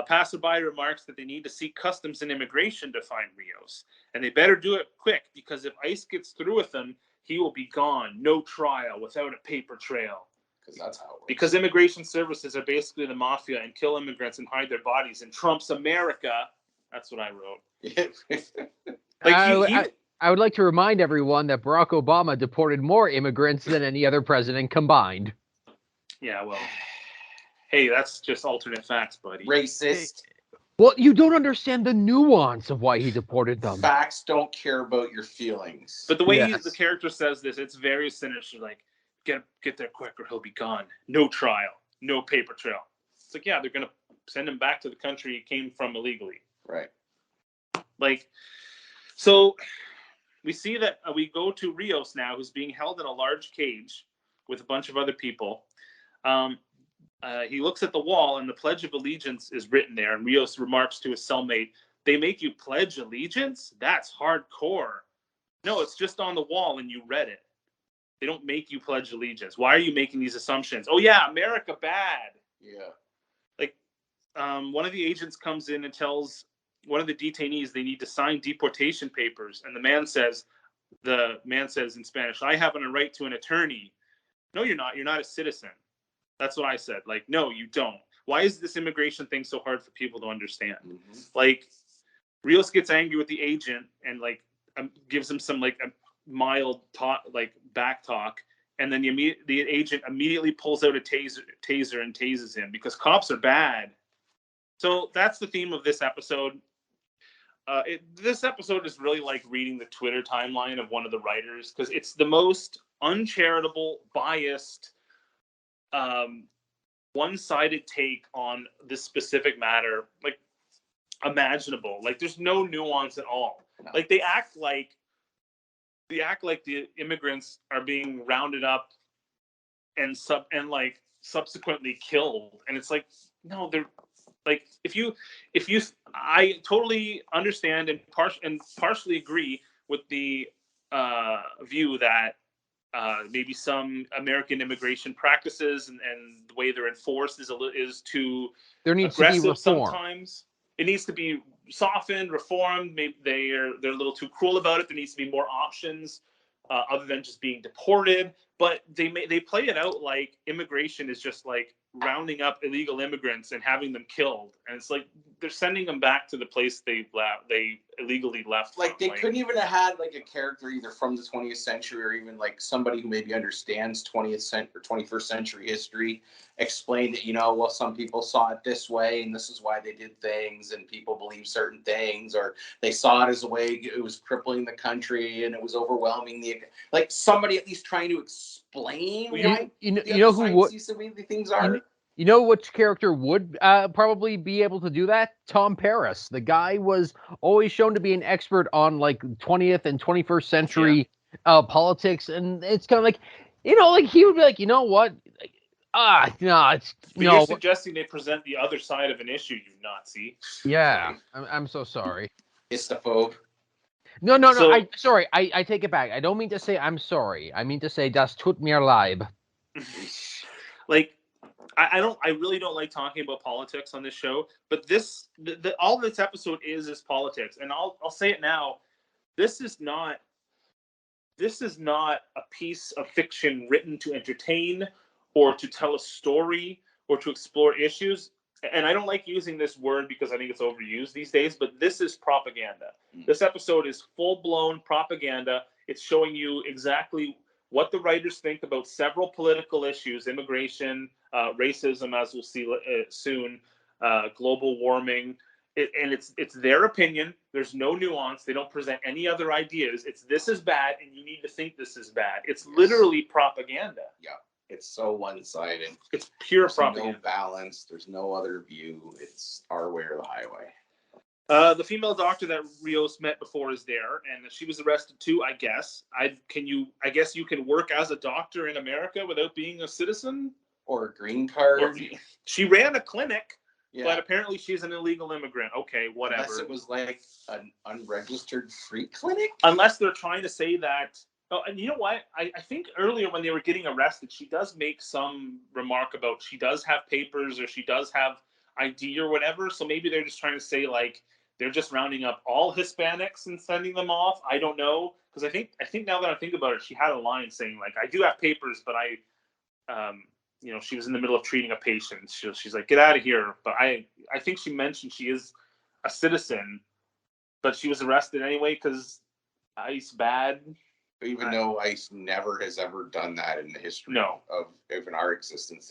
G: Passerby remarks that they need to seek customs and immigration to find Rios. And they better do it quick, because if ICE gets through with him, he will be gone. No trial, without a paper trail.
F: Because that's how it works.
G: Because immigration services are basically the mafia and kill immigrants and hide their bodies in Trump's America. That's what I wrote.
E: I would like to remind everyone that Barack Obama deported more immigrants than any other president combined.
G: Yeah, well, hey, that's just alternate facts, buddy.
F: Racist.
E: Well, you don't understand the nuance of why he deported them.
F: Facts don't care about your feelings.
G: But the way the character says this, it's very sinister. Like, get there quick or he'll be gone. No trial, no paper trail. It's like, yeah, they're going to send him back to the country he came from illegally.
F: Right.
G: Like, so we see that we go to Rios now, who's being held in a large cage with a bunch of other people. He looks at the wall, and the Pledge of Allegiance is written there. And Rios remarks to his cellmate, "They make you pledge allegiance? That's hardcore." No, it's just on the wall, and you read it. They don't make you pledge allegiance. Why are you making these assumptions? Oh, yeah, America bad.
F: Yeah.
G: Like, one of the agents comes in and tells one of the detainees they need to sign deportation papers. And the man says in Spanish, "I have a right to an attorney." No, you're not. You're not a citizen. That's what I said. Like, no, you don't. Why is this immigration thing so hard for people to understand? Mm-hmm. Like, Rios gets angry with the agent and like gives him some like a mild talk, like back talk, and then the agent immediately pulls out a taser and tases him because cops are bad. So that's the theme of this episode. This episode is really like reading the Twitter timeline of one of the writers, because it's the most uncharitable, biased, one-sided take on this specific matter, like, imaginable. Like, there's no nuance at all. No. Like, they act like the immigrants are being rounded up and subsequently killed, and it's like, no, they're like, I totally understand and partially agree with the view that maybe some American immigration practices and the way they're enforced is too aggressive sometimes. It needs to be softened, reformed. Maybe they're a little too cruel about it. There needs to be more options other than just being deported. But they play it out like immigration is just like rounding up illegal immigrants and having them killed, and it's like they're sending them back to the place they illegally left.
F: Like, they couldn't even have had like a character either from the 20th century or even like somebody who maybe understands 20th or 21st century history explain that, well, some people saw it this way and this is why they did things, and people believe certain things, or they saw it as a way it was crippling the country and it was overwhelming like somebody at least trying to explain why
E: you know who would
F: see the way the things are.
E: You know which character would probably be able to do that? Tom Paris. The guy was always shown to be an expert on like 20th and 21st century politics, and it's kind of like, like he would be like, you know what?
G: You're suggesting they present the other side of an issue, you Nazi.
E: Yeah, I'm so sorry.
F: Histophobe.
E: No. Sorry. I take it back. I don't mean to say I'm sorry. I mean to say das tut mir leid.
G: Like, I really don't like talking about politics on this show, but all this episode is politics, and I'll say it now. This is not a piece of fiction written to entertain or to tell a story or to explore issues. And I don't like using this word because I think it's overused these days, but this is propaganda. This episode is full-blown propaganda. It's showing you exactly what the writers think about several political issues: immigration, racism, as we'll see soon, global warming. It's their opinion. There's no nuance. They don't present any other ideas. This is bad, and you need to think this is bad. It's literally propaganda.
F: Yeah. It's so one-sided.
G: It's pure
F: There's
G: propaganda.
F: no balance. There's no other view. It's our way or the highway.
G: The female doctor that Rios met before is there, and she was arrested too, I guess. I guess you can work as a doctor in America without being a citizen?
F: Or a green card.
G: Or, she ran a clinic,
F: Yeah.
G: but apparently she's an illegal immigrant. Okay, whatever.
F: Unless it was like an unregistered free clinic?
G: Unless they're trying to say that... Oh, and you know what? I think earlier when they were getting arrested, she does make some remark about she does have papers or she does have ID or whatever. So maybe they're just trying to say, like, they're just rounding up all Hispanics and sending them off. I don't know. Because I think now that I think about it, she had a line saying, like, I do have papers, but she was in the middle of treating a patient. She's like, get out of here. But I think she mentioned she is a citizen, but she was arrested anyway because ICE bad.
F: Even though ICE never has ever done that in the history of even our existence.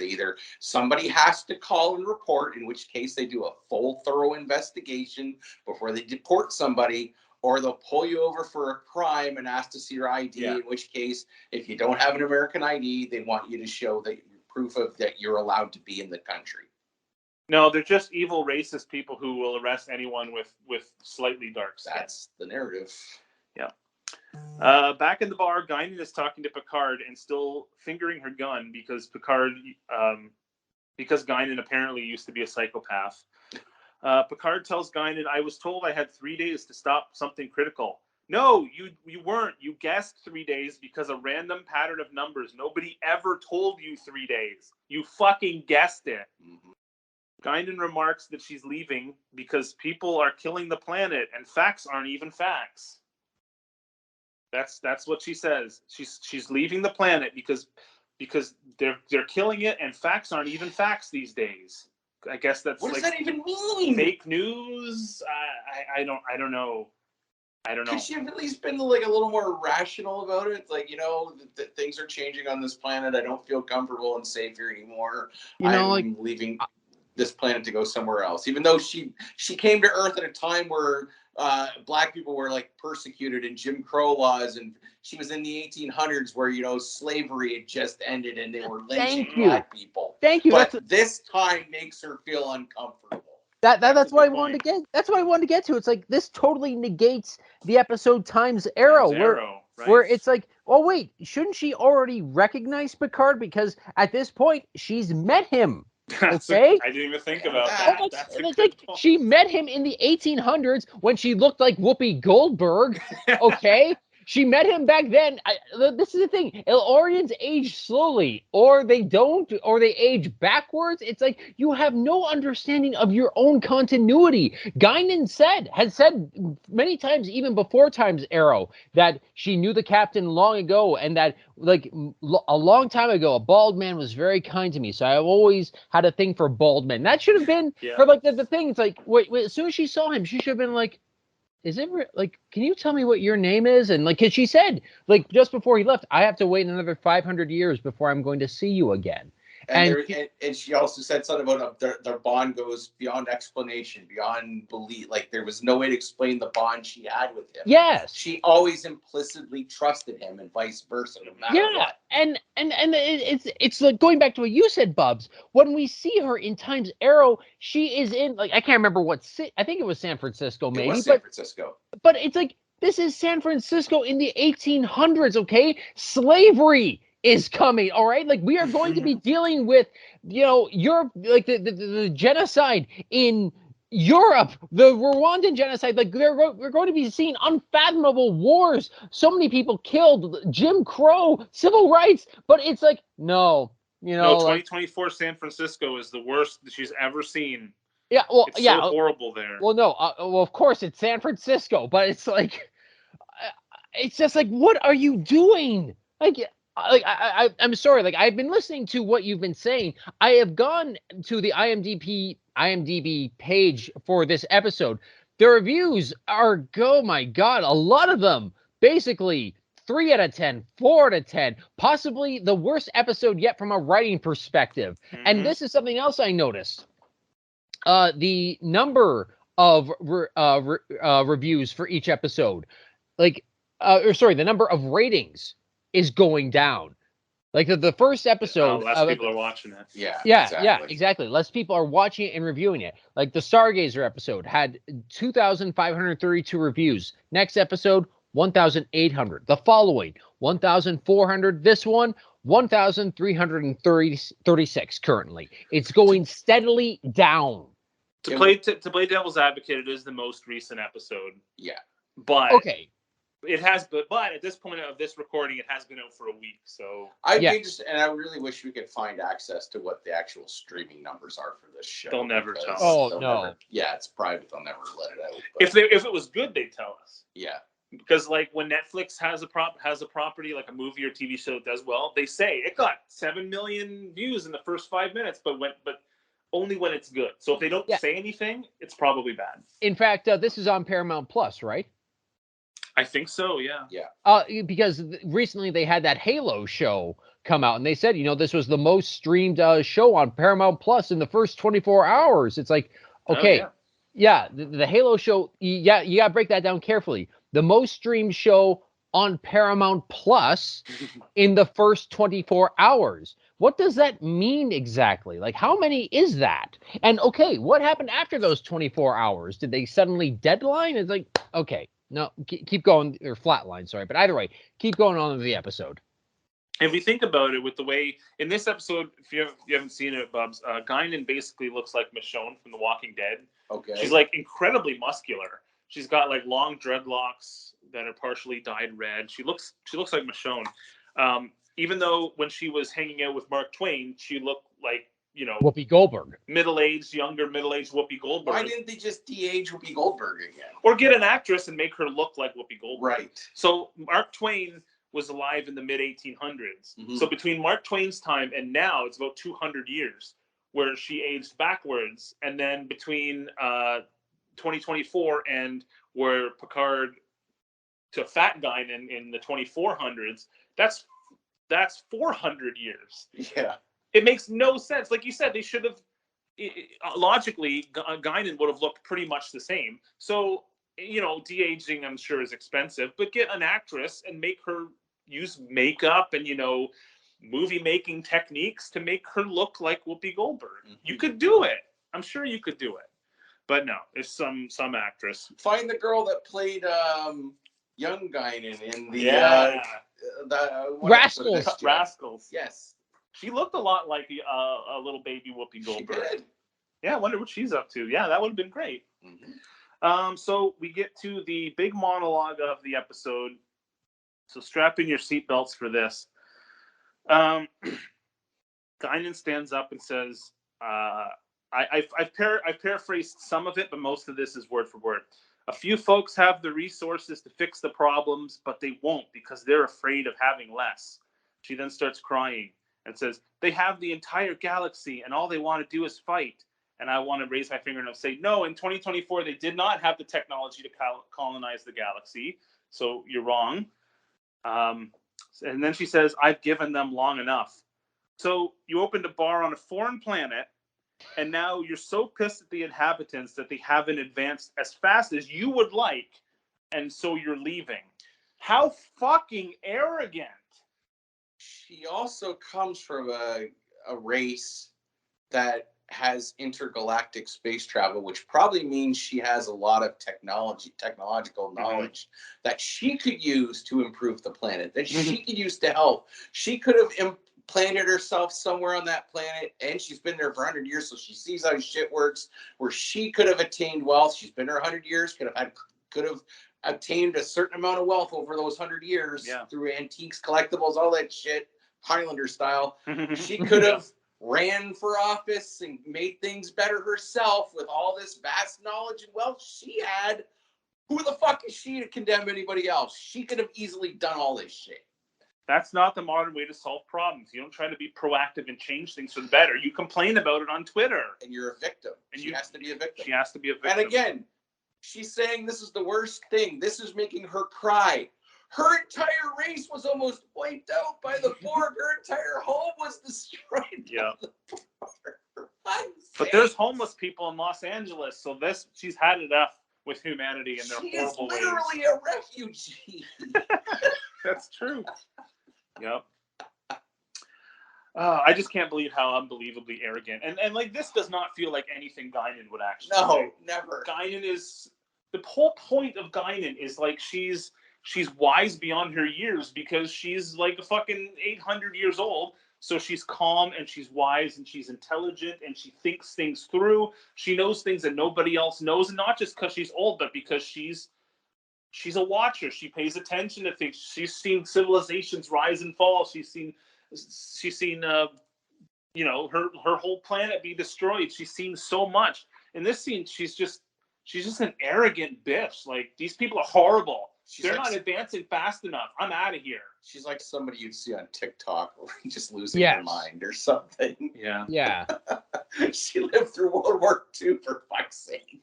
F: Somebody has to call and report, in which case they do a full, thorough investigation before they deport somebody, or they'll pull you over for a crime and ask to see your ID, in which case, if you don't have an American ID, they want you to show that proof of that you're allowed to be in the country.
G: No, they're just evil, racist people who will arrest anyone with slightly dark skin.
F: That's the narrative.
G: Yeah. Back in the bar, Guinan is talking to Picard and still fingering her gun because Guinan apparently used to be a psychopath. Picard tells Guinan, I was told I had 3 days to stop something critical. No, you weren't. You guessed 3 days because a random pattern of numbers. Nobody ever told you 3 days. You fucking guessed it. Mm-hmm. Guinan remarks that she's leaving because people are killing the planet and facts aren't even facts. That's what she says. She's leaving the planet because they're killing it and facts aren't even facts these days. I guess that's
F: what does that even mean?
G: Fake news? I don't know.
F: Could she have at least been like a little more rational about it? Like, that things are changing on this planet. I don't feel comfortable and safe here anymore. I'm leaving this planet to go somewhere else. Even though she came to Earth at a time where Black people were like persecuted in Jim Crow laws, and she was in the 1800s where slavery had just ended and they were lynching Black people.
E: Thank you.
F: But this time makes her feel uncomfortable.
E: That's what I wanted to get. That's what I wanted to get to. It's like this totally negates the episode Times Arrow, where it's like, oh wait, shouldn't she already recognize Picard because at this point she's met him? Okay,
G: I didn't even think about that.
E: It's like she met him in the 1800s when she looked like Whoopi Goldberg. Okay. She met him back then. This is the thing. El-Orians age slowly, or they don't, or they age backwards. It's like you have no understanding of your own continuity. Guinan has said many times, even before Time's Arrow, that she knew the captain long ago, and that like a long time ago, a bald man was very kind to me. So I've always had a thing for bald men. That should have been for like the thing. It's like wait, as soon as she saw him, she should have been like, is it like, can you tell me what your name is? And like, cause she said like just before he left, I have to wait another 500 years before I'm going to see you again.
F: And she also said something about their bond goes beyond explanation, beyond belief. Like there was no way to explain the bond she had with him.
E: Yes.
F: She always implicitly trusted him and vice versa, no matter what.
E: And it's like going back to what you said, Bubs. When we see her in Times Arrow, she is in like, I can't remember I think it was San Francisco, maybe.
F: It was San Francisco.
E: But it's like, this is San Francisco in the 1800s, okay? Slavery is coming, all right? Like we are going to be dealing with, Europe, like the genocide in Europe, the Rwandan genocide. Like we're going to be seeing unfathomable wars. So many people killed, Jim Crow, civil rights. But it's like, no,
G: 2024 San Francisco is the worst that she's ever seen.
E: Yeah, well,
G: it's so horrible there.
E: Well, no, of course it's San Francisco, but it's like, it's just like, what are you doing? I'm sorry. Like I've been listening to what you've been saying. I have gone to the IMDb page for this episode. The reviews are, oh my God, a lot of them basically 3 out of 10, 4 out of 10, possibly the worst episode yet from a writing perspective. Mm-hmm. And this is something else I noticed. The number of reviews for each episode, the number of ratings is going down. Like the first episode.
G: Less people are watching it.
E: Yeah, exactly. Less people are watching it and reviewing it. Like the Stargazer episode had 2,532 reviews. Next episode, 1,800. The following, 1,400. This one, 1,336 currently. It's going steadily down.
G: To play devil's advocate, it is the most recent episode.
F: Yeah.
G: But
E: okay.
G: It has, but at this point of this recording, it has been out for a week. So
F: I really wish we could find access to what the actual streaming numbers are for this show.
G: They'll never tell us.
E: Oh no.
F: It's private. They'll never let it out.
G: But if it was good, they'd tell us.
F: Yeah.
G: Because like when Netflix has a property like a movie or TV show that does well, they say it got 7 million views in the first 5 minutes, but only when it's good. So if they don't say anything, it's probably bad.
E: In fact, this is on Paramount Plus, right?
G: I think so, yeah.
F: Yeah.
E: Because recently they had that Halo show come out, and they said, this was the most streamed show on Paramount Plus in the first 24 hours. It's like, okay, the Halo show, you got to break that down carefully. The most streamed show on Paramount Plus in the first 24 hours. What does that mean exactly? Like, how many is that? And okay, what happened after those 24 hours? Did they suddenly deadline? It's like, okay. No, keep going, or flatline, sorry. But either way, keep going on with the episode.
G: If we think about it, with the way, in this episode, if you haven't seen it, Bubs, Guinan basically looks like Michonne from The Walking Dead.
F: Okay.
G: She's like incredibly muscular. She's got like long dreadlocks that are partially dyed red. She looks like Michonne. Even though when she was hanging out with Mark Twain, she looked like,
E: Whoopi Goldberg.
G: younger middle-aged Whoopi Goldberg.
F: Why didn't they just de-age Whoopi Goldberg again?
G: Or get an actress and make her look like Whoopi Goldberg.
F: Right.
G: So Mark Twain was alive in the mid-1800s.
F: Mm-hmm.
G: So between Mark Twain's time and now, it's about 200 years where she aged backwards. And then between 2024 and where Picard to Fat Guinan in the 2400s, that's 400 years.
F: Yeah.
G: It makes no sense. Like you said, they should have, logically, Guinan would have looked pretty much the same. So, de-aging, I'm sure, is expensive, but get an actress and make her use makeup and, movie-making techniques to make her look like Whoopi Goldberg. Mm-hmm. You could do it. I'm sure you could do it. But no, it's some actress.
F: Find the girl that played young Guinan in the
E: Rascals.
G: Rascals.
F: Yes.
G: She looked a lot like a little baby Whoopi Goldberg.
F: She did.
G: Yeah, I wonder what she's up to. Yeah, that would have been great.
F: Mm-hmm.
G: So we get to the big monologue of the episode. So strap in your seatbelts for this. Guinan stands up and says, I've paraphrased some of it, but most of this is word for word. A few folks have the resources to fix the problems, but they won't because they're afraid of having less. She then starts crying and says, they have the entire galaxy and all they want to do is fight. And I want to raise my finger and say, no, in 2024, they did not have the technology to colonize the galaxy. So you're wrong. And then she says, I've given them long enough. So you opened a bar on a foreign planet, and now you're so pissed at the inhabitants that they haven't advanced as fast as you would like, and so you're leaving. How fucking arrogant.
F: She also comes from a race that has intergalactic space travel, which probably means she has a lot of technological knowledge that she could use to improve the planet, that she could use to help. She could have implanted herself somewhere on that planet, and she's been there for 100 years, so she sees how shit works, where she could have attained wealth. She's been there 100 years, could have obtained a certain amount of wealth over those 100 years through antiques, collectibles, all that shit, Highlander style. She could have ran for office and made things better herself with all this vast knowledge and wealth she had. Who the fuck is she to condemn anybody else? She could have easily done all this shit.
G: That's not the modern way to solve problems. You don't try to be proactive and change things for the better. You complain about it on Twitter.
F: And you're a victim. And she has to be a victim.
G: She has to be a victim.
F: And again, she's saying this is the worst thing. This is making her cry. Her entire race was almost wiped out by the Borg. Her entire home was destroyed.
G: Yeah. But there's homeless people in Los Angeles, so she's had enough with humanity and their horrible ways.
F: She is literally a refugee.
G: That's true. Yep. I just can't believe how unbelievably arrogant. And like, this does not feel like anything Guinan would actually
F: No,
G: say.
F: never.
G: Guinan is... The whole point of Guinan is, like, she's wise beyond her years because she's, like, a fucking 800 years old. So she's calm and she's wise and she's intelligent and she thinks things through. She knows things that nobody else knows. And not just because she's old, but because she's a watcher. She pays attention to things. She's seen civilizations rise and fall. She's seen you know, her whole planet be destroyed. She's seen so much. In this scene, she's just an arrogant bitch. Like, these people are horrible. They're not advancing fast enough. I'm out of here.
F: She's like somebody you'd see on TikTok, just losing her mind or something.
G: Yeah.
E: Yeah.
F: She lived through World War II, for fuck's sake.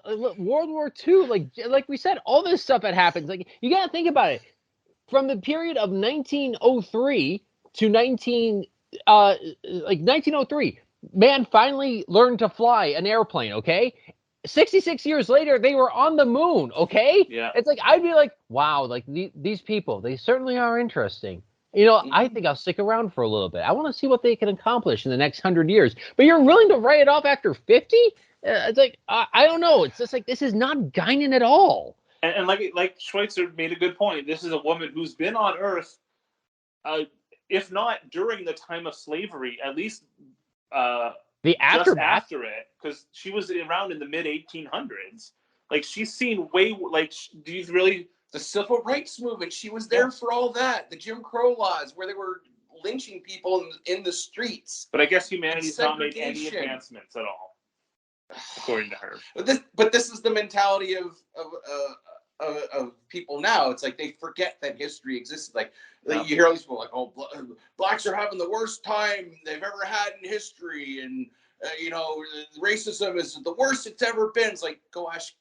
E: World War II, like we said, all this stuff that happens. Like, you got to think about it. From the period of 1903 to 1903, man finally learned to fly an airplane. Okay. 66 years later, they were on the moon. Okay.
G: Yeah.
E: It's like, I'd be like, wow, like these people, they certainly are interesting. You know, I think I'll stick around for a little bit. I want to see what they can accomplish in the next 100 years. But you're willing to write it off after 50? It's like, I don't know. It's just like, this is not Guinan at all.
G: And like Schweitzer made a good point. This is a woman who's been on Earth, if not during the time of slavery, at least
E: the aftermath.
G: Just after it, because she was around in the mid 1800s. Like, she's seen way, like, do you really...
F: The civil rights movement, she was there for all that. The Jim Crow laws, where they were lynching people in the streets.
G: But I guess humanity's not made any advancements at all, according to her.
F: But this is the mentality of people now. It's like they forget that history existed. Like you hear all these people like, oh, blacks are having the worst time they've ever had in history, and you know, racism is the worst it's ever been. It's like, go ask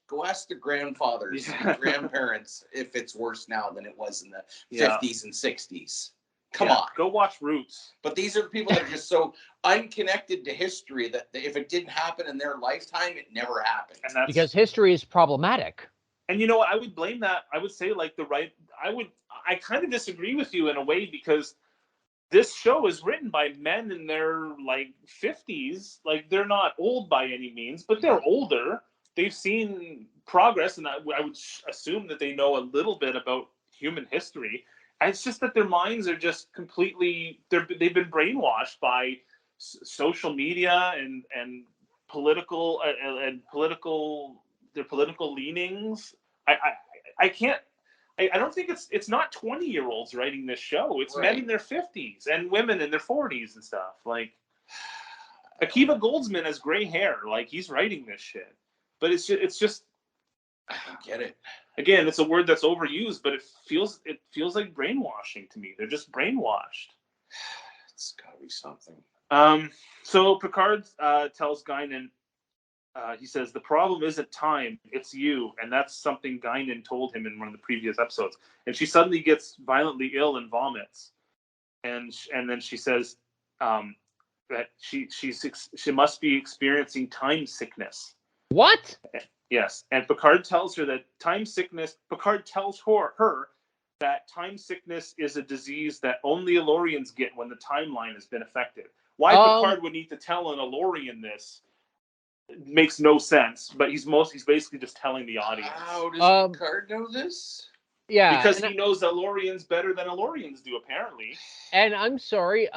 F: the grandfathers, and grandparents, if it's worse now than it was in the 50s and 60s. Come on.
G: Go watch Roots.
F: But these are the people that are just so unconnected to history that if it didn't happen in their lifetime, it never happened.
G: And that's,
E: because history is problematic.
G: And you know what? I would blame that. I would say, like, I kind of disagree with you in a way, because this show is written by men in their, like, 50s. Like, they're not old by any means, but they're older. They've seen progress, and I would assume that they know a little bit about human history. And it's just that their minds are just completely... They've been brainwashed by social media and political their political leanings. I can't... I don't think it's not 20-year-olds writing this show. It's men in their 50s and women in their 40s and stuff. Like, Akiva Goldsman has gray hair. Like, he's writing this shit. But it's just
F: I don't get it.
G: Again, it's a word that's overused, but it feels like brainwashing to me. They're just brainwashed.
F: It's gotta be something.
G: So Picard tells Guinan, he says, the problem isn't time, it's you. And that's something Guinan told him in one of the previous episodes. And she suddenly gets violently ill and vomits. And then she says that she must be experiencing time sickness.
E: What?
G: Yes. And Picard tells her that Picard tells her that time sickness is a disease that only Elorians get when the timeline has been affected. Why Picard would need to tell an Elorian this makes no sense, but he's basically just telling the audience.
F: How does Picard know this?
E: Yeah,
G: because he knows Elorians better than Elorians do, apparently.
E: And I'm sorry,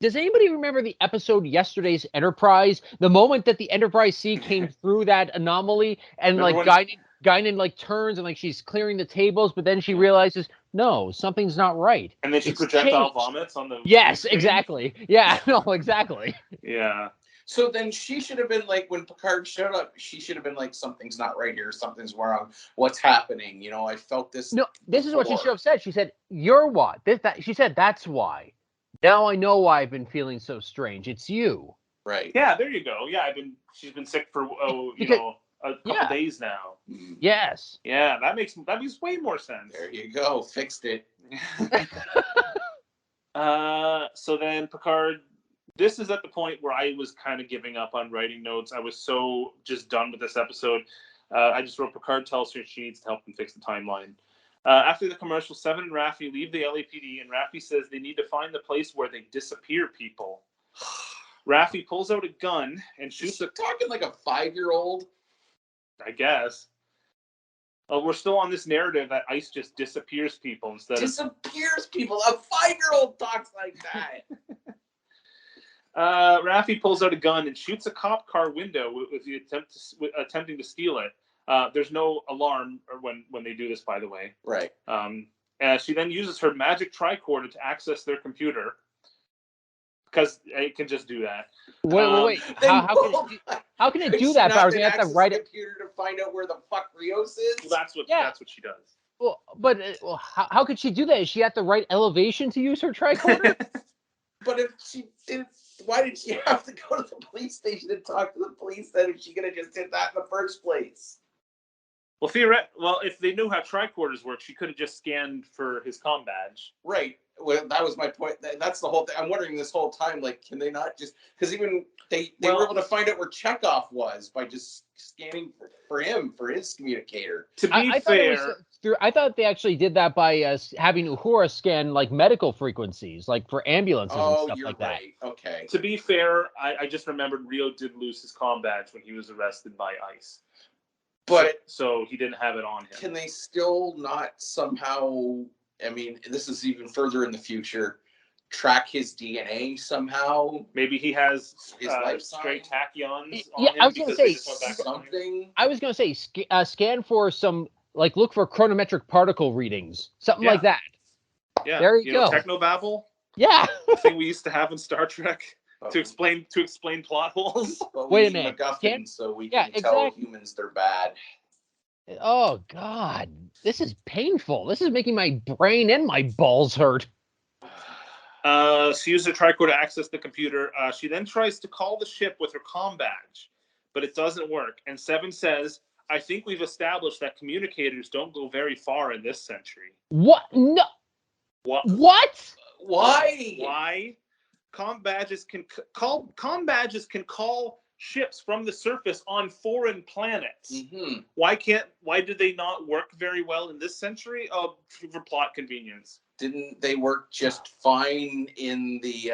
E: does anybody remember the episode Yesterday's Enterprise? The moment that the Enterprise C came through that anomaly, and Guinan like turns and like she's clearing the tables, but then she realizes, no, something's not right.
G: And then she projectile vomits on the...
E: Yes, exactly. Yeah, no, exactly.
G: Yeah.
F: So then she should have been like, when Picard showed up, she should have been like, something's not right here. Something's wrong. What's happening? You know, I felt this.
E: No, this is what she should have said. She said, you're what? She said, that's why. Now I know why I've been feeling so strange. It's you.
F: Right.
G: Yeah, there you go. Yeah, she's been sick for, a couple days now.
E: Yes.
G: Yeah, that makes way more sense.
F: There you go. Fixed it.
G: So then Picard... This is at the point where I was kind of giving up on writing notes. I was so just done with this episode. I just wrote, Picard tells her she needs to help him fix the timeline. After the commercial, Seven and Raffi leave the LAPD, and Raffi says they need to find the place where they disappear people. Raffi pulls out a gun and shoots
F: talking like a 5-year-old.
G: I guess. We're still on this narrative that ICE just disappears people instead
F: disappears people. A 5-year-old talks like that.
G: Raffi pulls out a gun and shoots a cop car window with the attempting to steal it. There's no alarm when they do this, by the way.
F: Right.
G: She then uses her magic tricorder to access their computer because it can just do that.
E: Wait. How can it do that? If I was going to have to write it.
F: Computer to find out where the fuck Rios is.
G: Well, that's what she does.
E: Well, but how could she do that? Does she have to write elevation to use her tricorder?
F: But if she didn't, why did she have to go to the police station and talk to the police then if she could have just did that in the first place?
G: Well, if they knew how tricorders work, she could have just scanned for his comm badge.
F: Right. Well, that was my point. That's the whole thing. I'm wondering this whole time, like, can they not just... Because even they were able to find out where Chekhov was by just scanning for him, for his communicator.
G: To be fair...
E: I thought they actually did that by having Uhura scan, like, medical frequencies, like, for ambulances and stuff like that.
F: Okay.
G: To be fair, I just remembered Rio did lose his comm badge when he was arrested by ICE.
F: But
G: so he didn't have it on him.
F: Can they still not somehow, I mean, this is even further in the future, track his DNA somehow?
G: Maybe he has
F: his life
G: stray tachyons on
E: yeah,
G: him.
E: I was going to say
F: something.
E: I was going to say scan for some, like, look for chronometric particle readings, something like that.
G: Yeah,
E: there you go.
G: Technobabble.
E: Yeah,
G: the thing we used to have in Star Trek. To explain plot holes.
E: Wait a minute.
F: MacGuffin, so we can tell humans they're bad.
E: Oh God, this is painful. This is making my brain and my balls hurt.
G: She used her tricorder to access the computer. She then tries to call the ship with her comm badge, but it doesn't work. And Seven says, "I think we've established that communicators don't go very far in this century."
E: What? No.
G: What?
F: Why?
G: Why? Comm badges can call ships from the surface on foreign planets.
F: Mm-hmm.
G: Why did they not work very well in this century? For plot convenience.
F: Didn't they work just fine in the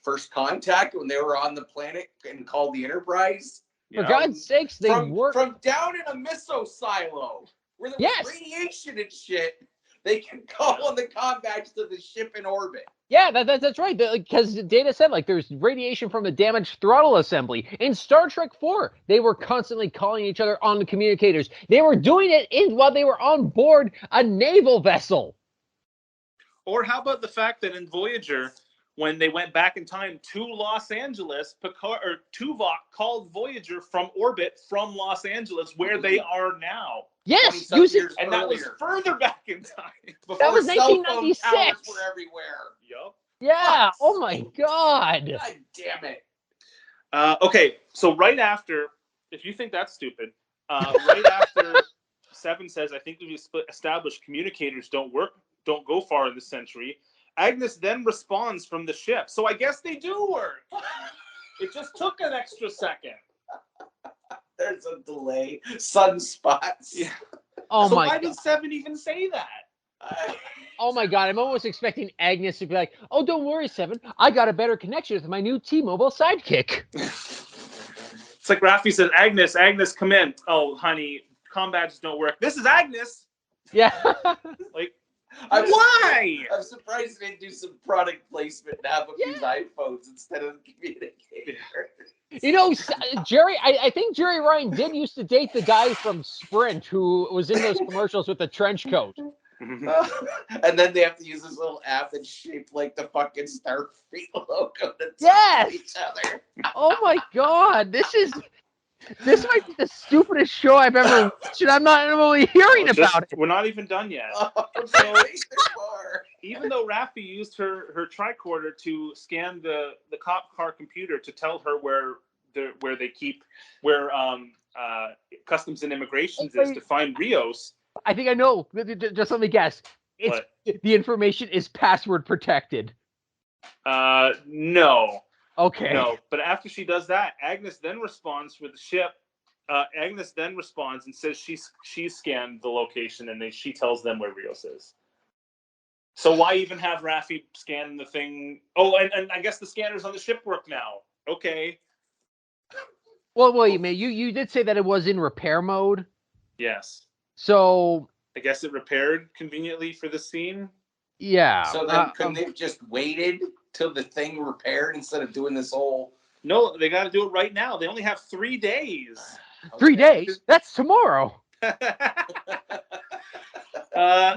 F: First Contact when they were on the planet and called the Enterprise?
E: For God's sakes, they work
F: from down in a miso silo where there was radiation and shit. They can call on the comm badge to the ship in orbit.
E: Yeah, that's right. Because Data said, like, there's radiation from the damaged throttle assembly. In Star Trek 4, they were constantly calling each other on the communicators. They were doing it while they were on board a naval vessel.
G: Or how about the fact that in Voyager, when they went back in time to Los Angeles, Tuvok called Voyager from orbit from Los Angeles, where they are now.
E: Yes,
G: and that was further back in time.
E: That was 1996.
F: Were everywhere.
G: Yup.
E: Yeah. Oh my God.
F: God damn it.
G: Okay, so right after, if you think that's stupid, right after Seven says, "I think we've established communicators don't go far in this century," Agnes then responds from the ship. So I guess they do work. It just took an extra second.
F: There's a delay. Sunspots.
G: Yeah.
E: Oh
G: so
E: my
G: why
E: God.
G: did Seven even say that?
E: Oh my God, I'm almost expecting Agnes to be like, "Oh, don't worry, Seven. I got a better connection with my new T-Mobile sidekick."
G: It's like Raffi says, Agnes, come in. "Oh, honey, comm badges don't work." This is Agnes.
E: Yeah.
G: Like,
F: why? I'm surprised they didn't do some product placement and have these iPhones instead of the communicator.
E: You know, Jerry, I think Jerry Ryan did used to date the guy from Sprint who was in those commercials with the trench coat.
F: And then they have to use this little app that's shaped like the fucking Starfleet logo to
E: yes!
F: each other.
E: Oh my God, this might be the stupidest show I've ever watched, and I'm not really hearing about it.
G: We're not even done yet. So, even though Raffi used her tricorder to scan the cop car computer to tell her where Customs and Immigrations is to find Rios.
E: I think I know. Just let me guess. The information is password protected.
G: No.
E: Okay.
G: No, but after she does that, Agnes then responds for the ship Agnes then responds and says she scanned the location and she tells them where Rios is. So why even have Raffi scan the thing? Oh, and I guess the scanners on the ship work now. Okay.
E: Well, wait a minute. You did say that it was in repair mode.
G: Yes.
E: So
G: I guess it repaired conveniently for the scene.
E: yeah.
F: So then couldn't they have just waited till the thing repaired instead of doing this whole...
G: No, they got to do it right now. They only have 3 days.
E: 3 days? That's tomorrow.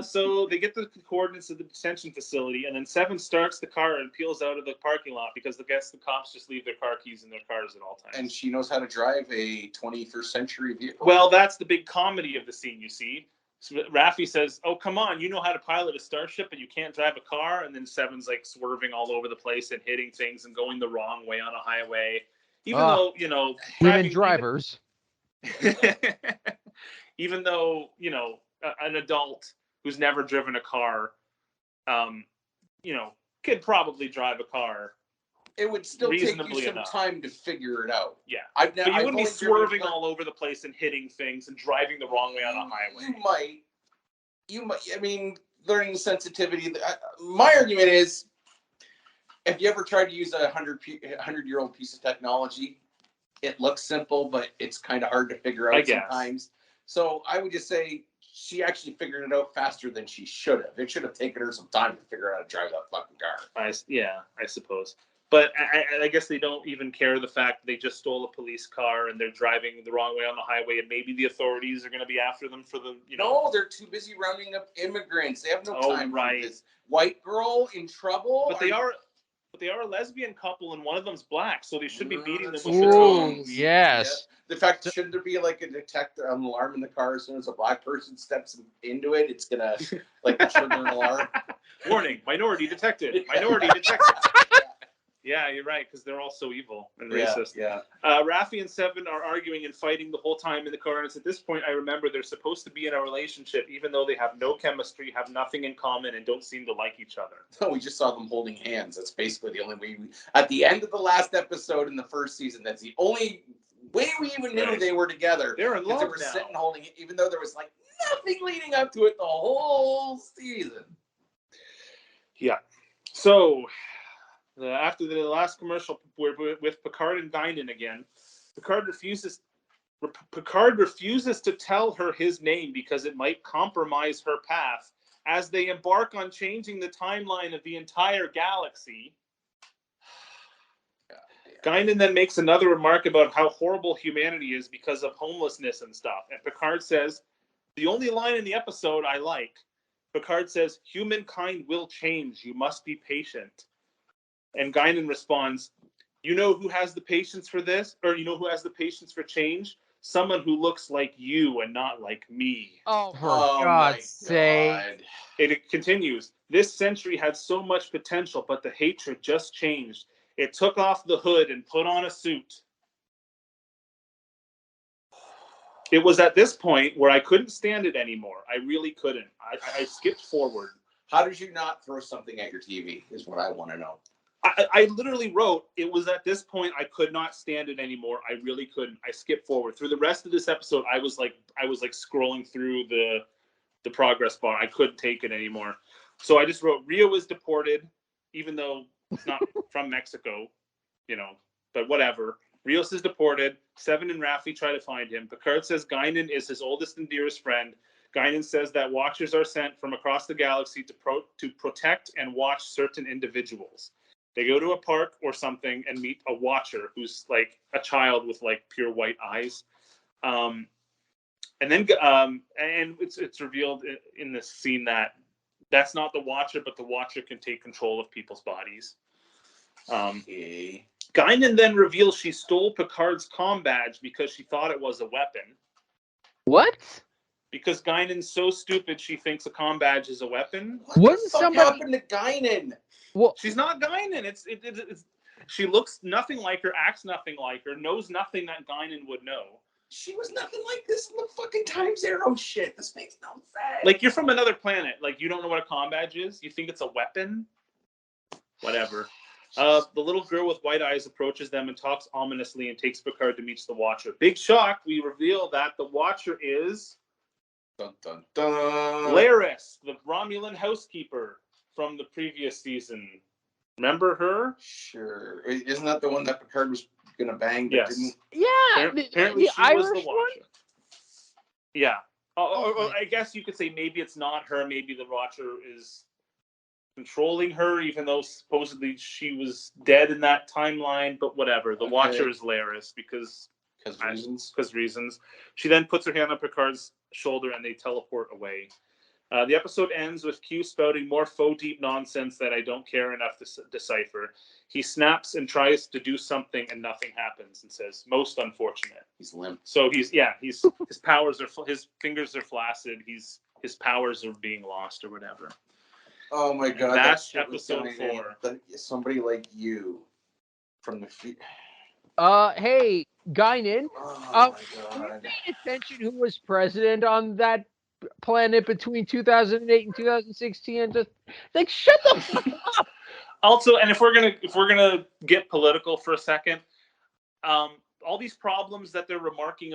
G: So they get the coordinates of the detention facility, and then Seven starts the car and peels out of the parking lot because the cops just leave their car keys in their cars at all times.
F: And she knows how to drive a 21st century vehicle.
G: Well, that's the big comedy of the scene, you see. So Raffi says, "Oh, come on, you know how to pilot a starship, but you can't drive a car." And then Seven's like swerving all over the place and hitting things and going the wrong way on a highway. Even though,
E: women drivers.
G: Even though, an adult who's never driven a car, could probably drive a car.
F: It would still take you some
G: enough.
F: time to figure it out.
G: Yeah.
F: But
G: you wouldn't be swerving all over the place and hitting things and driving the wrong way on a highway.
F: You might. I mean, learning sensitivity. My argument is, if you ever tried to use a 100-year-old piece of technology, it looks simple, but it's kind of hard to figure out sometimes. So I would just say she actually figured it out faster than she should have. It should have taken her some time to figure out how to drive that fucking car.
G: I suppose. But I guess they don't even care the fact that they just stole a police car and they're driving the wrong way on the highway, and maybe the authorities are going to be after them for the,
F: No, they're too busy rounding up immigrants. They have no time for this. White girl in trouble.
G: But they are a lesbian couple, and one of them's black, so they should be beating them with the
E: Ooh,
G: drones.
E: yes.
F: Yeah. The fact, shouldn't there be like a detector, an alarm in the car as soon as a black person steps into it? It's gonna trigger an alarm.
G: Warning: minority detected. Minority detected. Yeah, you're right, because they're all so evil and racist.
F: Yeah.
G: Raffi and Seven are arguing and fighting the whole time in the car, and it's at this point I remember they're supposed to be in a relationship, even though they have no chemistry, have nothing in common, and don't seem to like each other.
F: No, we just saw them holding hands. That's basically the only way at the end of the last episode in the first season, that's the only way we even knew they were together.
G: They're in love
F: They were
G: now.
F: sitting holding it, even though there was nothing leading up to it the whole season.
G: Yeah. So after the last commercial with Picard and Guinan again, Picard refuses to tell her his name because it might compromise her path as they embark on changing the timeline of the entire galaxy. Guinan then makes another remark about how horrible humanity is because of homelessness and stuff. And Picard says, the only line in the episode I like, Picard says, "Humankind will change. You must be patient." And Guinan responds, "You know who has the patience for this? Or you know who has the patience for change? Someone who looks like you and not like me."
E: Oh, for God's sake.
G: It continues, "This century had so much potential, but the hatred just changed. It took off the hood and put on a suit." It was at this point where I couldn't stand it anymore. I really couldn't. I skipped forward.
F: How did you not throw something at your TV is what I want to know.
G: I literally wrote, it was at this point I could not stand it anymore. I really couldn't. I skipped forward. Through the rest of this episode, I was like scrolling through the progress bar. I couldn't take it anymore. So I just wrote, Rio is deported, even though it's not from Mexico, but whatever. Rios is deported. Seven and Raffi try to find him. Picard says Guinan is his oldest and dearest friend. Guinan says that watchers are sent from across the galaxy to protect and watch certain individuals. They go to a park or something and meet a watcher who's like a child with like pure white eyes. And then and it's revealed in this scene that that's not the watcher, but the watcher can take control of people's bodies. Guinan then reveals she stole Picard's comm badge because she thought it was a weapon.
E: What?
G: Because Guinan's so stupid, she thinks a comm badge is a weapon.
F: What the fuck happened to Guinan?
E: Well,
G: she's not Guinan. It's she looks nothing like her, acts nothing like her, knows nothing that Guinan would know.
F: She was nothing like this in the fucking Time Zero shit. This makes no sense.
G: Like, you're from another planet. Like, you don't know what a comm badge is? You think it's a weapon? Whatever. The little girl with white eyes approaches them and talks ominously and takes Picard to meet the Watcher. Big shock, we reveal that the Watcher is
F: Dun, dun, dun.
G: Laris, the Romulan housekeeper from the previous season. Remember her?
F: Sure. Isn't that the one that Picard was going to bang? But
G: Yes.
F: didn't?
E: Yeah,
G: Apparently
E: the
G: she
E: Irish
G: was the Watcher.
E: one?
G: Yeah. Or I guess you could say maybe it's not her. Maybe the Watcher is controlling her, even though supposedly she was dead in that timeline. But whatever. The Watcher is Laris because reasons. She then puts her hand on Picard's shoulder and they teleport away. The episode ends with Q spouting more faux deep nonsense that I don't care enough to decipher. He snaps and tries to do something and nothing happens and says, "Most unfortunate."
F: He's limp.
G: So his powers are his fingers are flaccid. His powers are being lost or whatever.
F: Oh my god!
G: That's episode 4.
F: Somebody like you from the.
E: Hey, Guinan.
F: Oh my god!
E: Pay attention who was president on that planet between 2008 and 2016, and just like shut the fuck up.
G: Also, and if we're gonna get political for a second, all these problems that they're remarking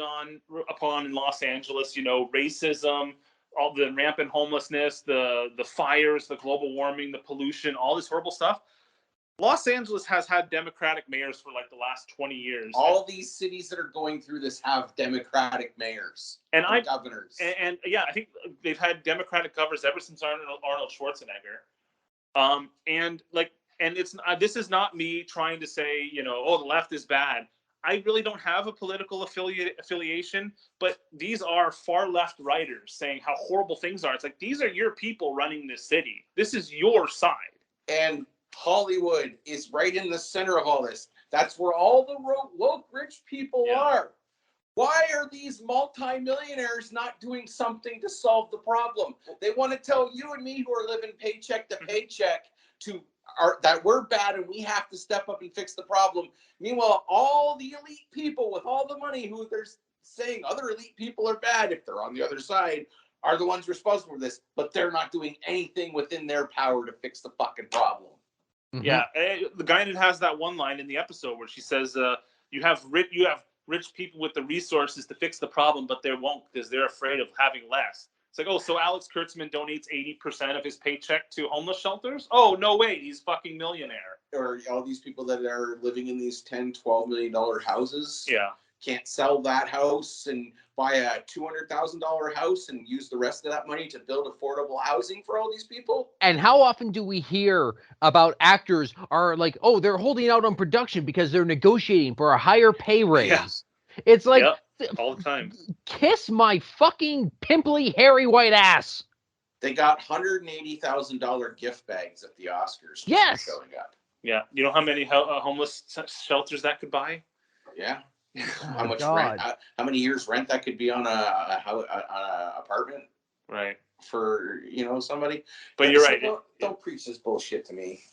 G: upon in Los Angeles, racism, all the rampant homelessness, the fires, the global warming, the pollution, all this horrible stuff. Los Angeles has had Democratic mayors for like the last 20 years.
F: All these cities that are going through this have Democratic mayors and governors.
G: And yeah, I think they've had Democratic governors ever since Arnold Schwarzenegger. And it's this is not me trying to say, the left is bad. I really don't have a political affiliation, but these are far left writers saying how horrible things are. It's like, these are your people running this city. This is your side.
F: And Hollywood is right in the center of all this. That's where all the woke rich people are. Why are these multimillionaires not doing something to solve the problem? They want to tell you and me who are living paycheck to paycheck that we're bad and we have to step up and fix the problem. Meanwhile, all the elite people with all the money who they're saying other elite people are bad, if they're on the other side, are the ones responsible for this, but they're not doing anything within their power to fix the fucking problem.
E: Mm-hmm.
G: Yeah, the guy that has that one line in the episode where she says, "You have rich people with the resources to fix the problem, but they won't because they're afraid of having less." It's like, oh, so Alex Kurtzman donates 80% of his paycheck to homeless shelters? Oh, no way, he's fucking millionaire.
F: Or all these people that are living in these $10, $12 million houses.
G: Yeah.
F: Can't sell that house and buy a $200,000 house and use the rest of that money to build affordable housing for all these people.
E: And how often do we hear about actors are like, oh, they're holding out on production because they're negotiating for a higher pay raise?
G: Yeah.
E: It's like,
G: all the time.
E: Kiss my fucking pimply, hairy white ass.
F: They got $180,000 gift bags at the Oscars.
E: Yes.
F: Showing up.
G: Yeah. You know how many homeless shelters that could buy?
F: Yeah.
E: Oh,
F: how much
E: God.
F: rent? How many years rent that could be on a apartment?
G: Right.
F: For somebody.
G: But you're right.
F: Don't preach this bullshit to me.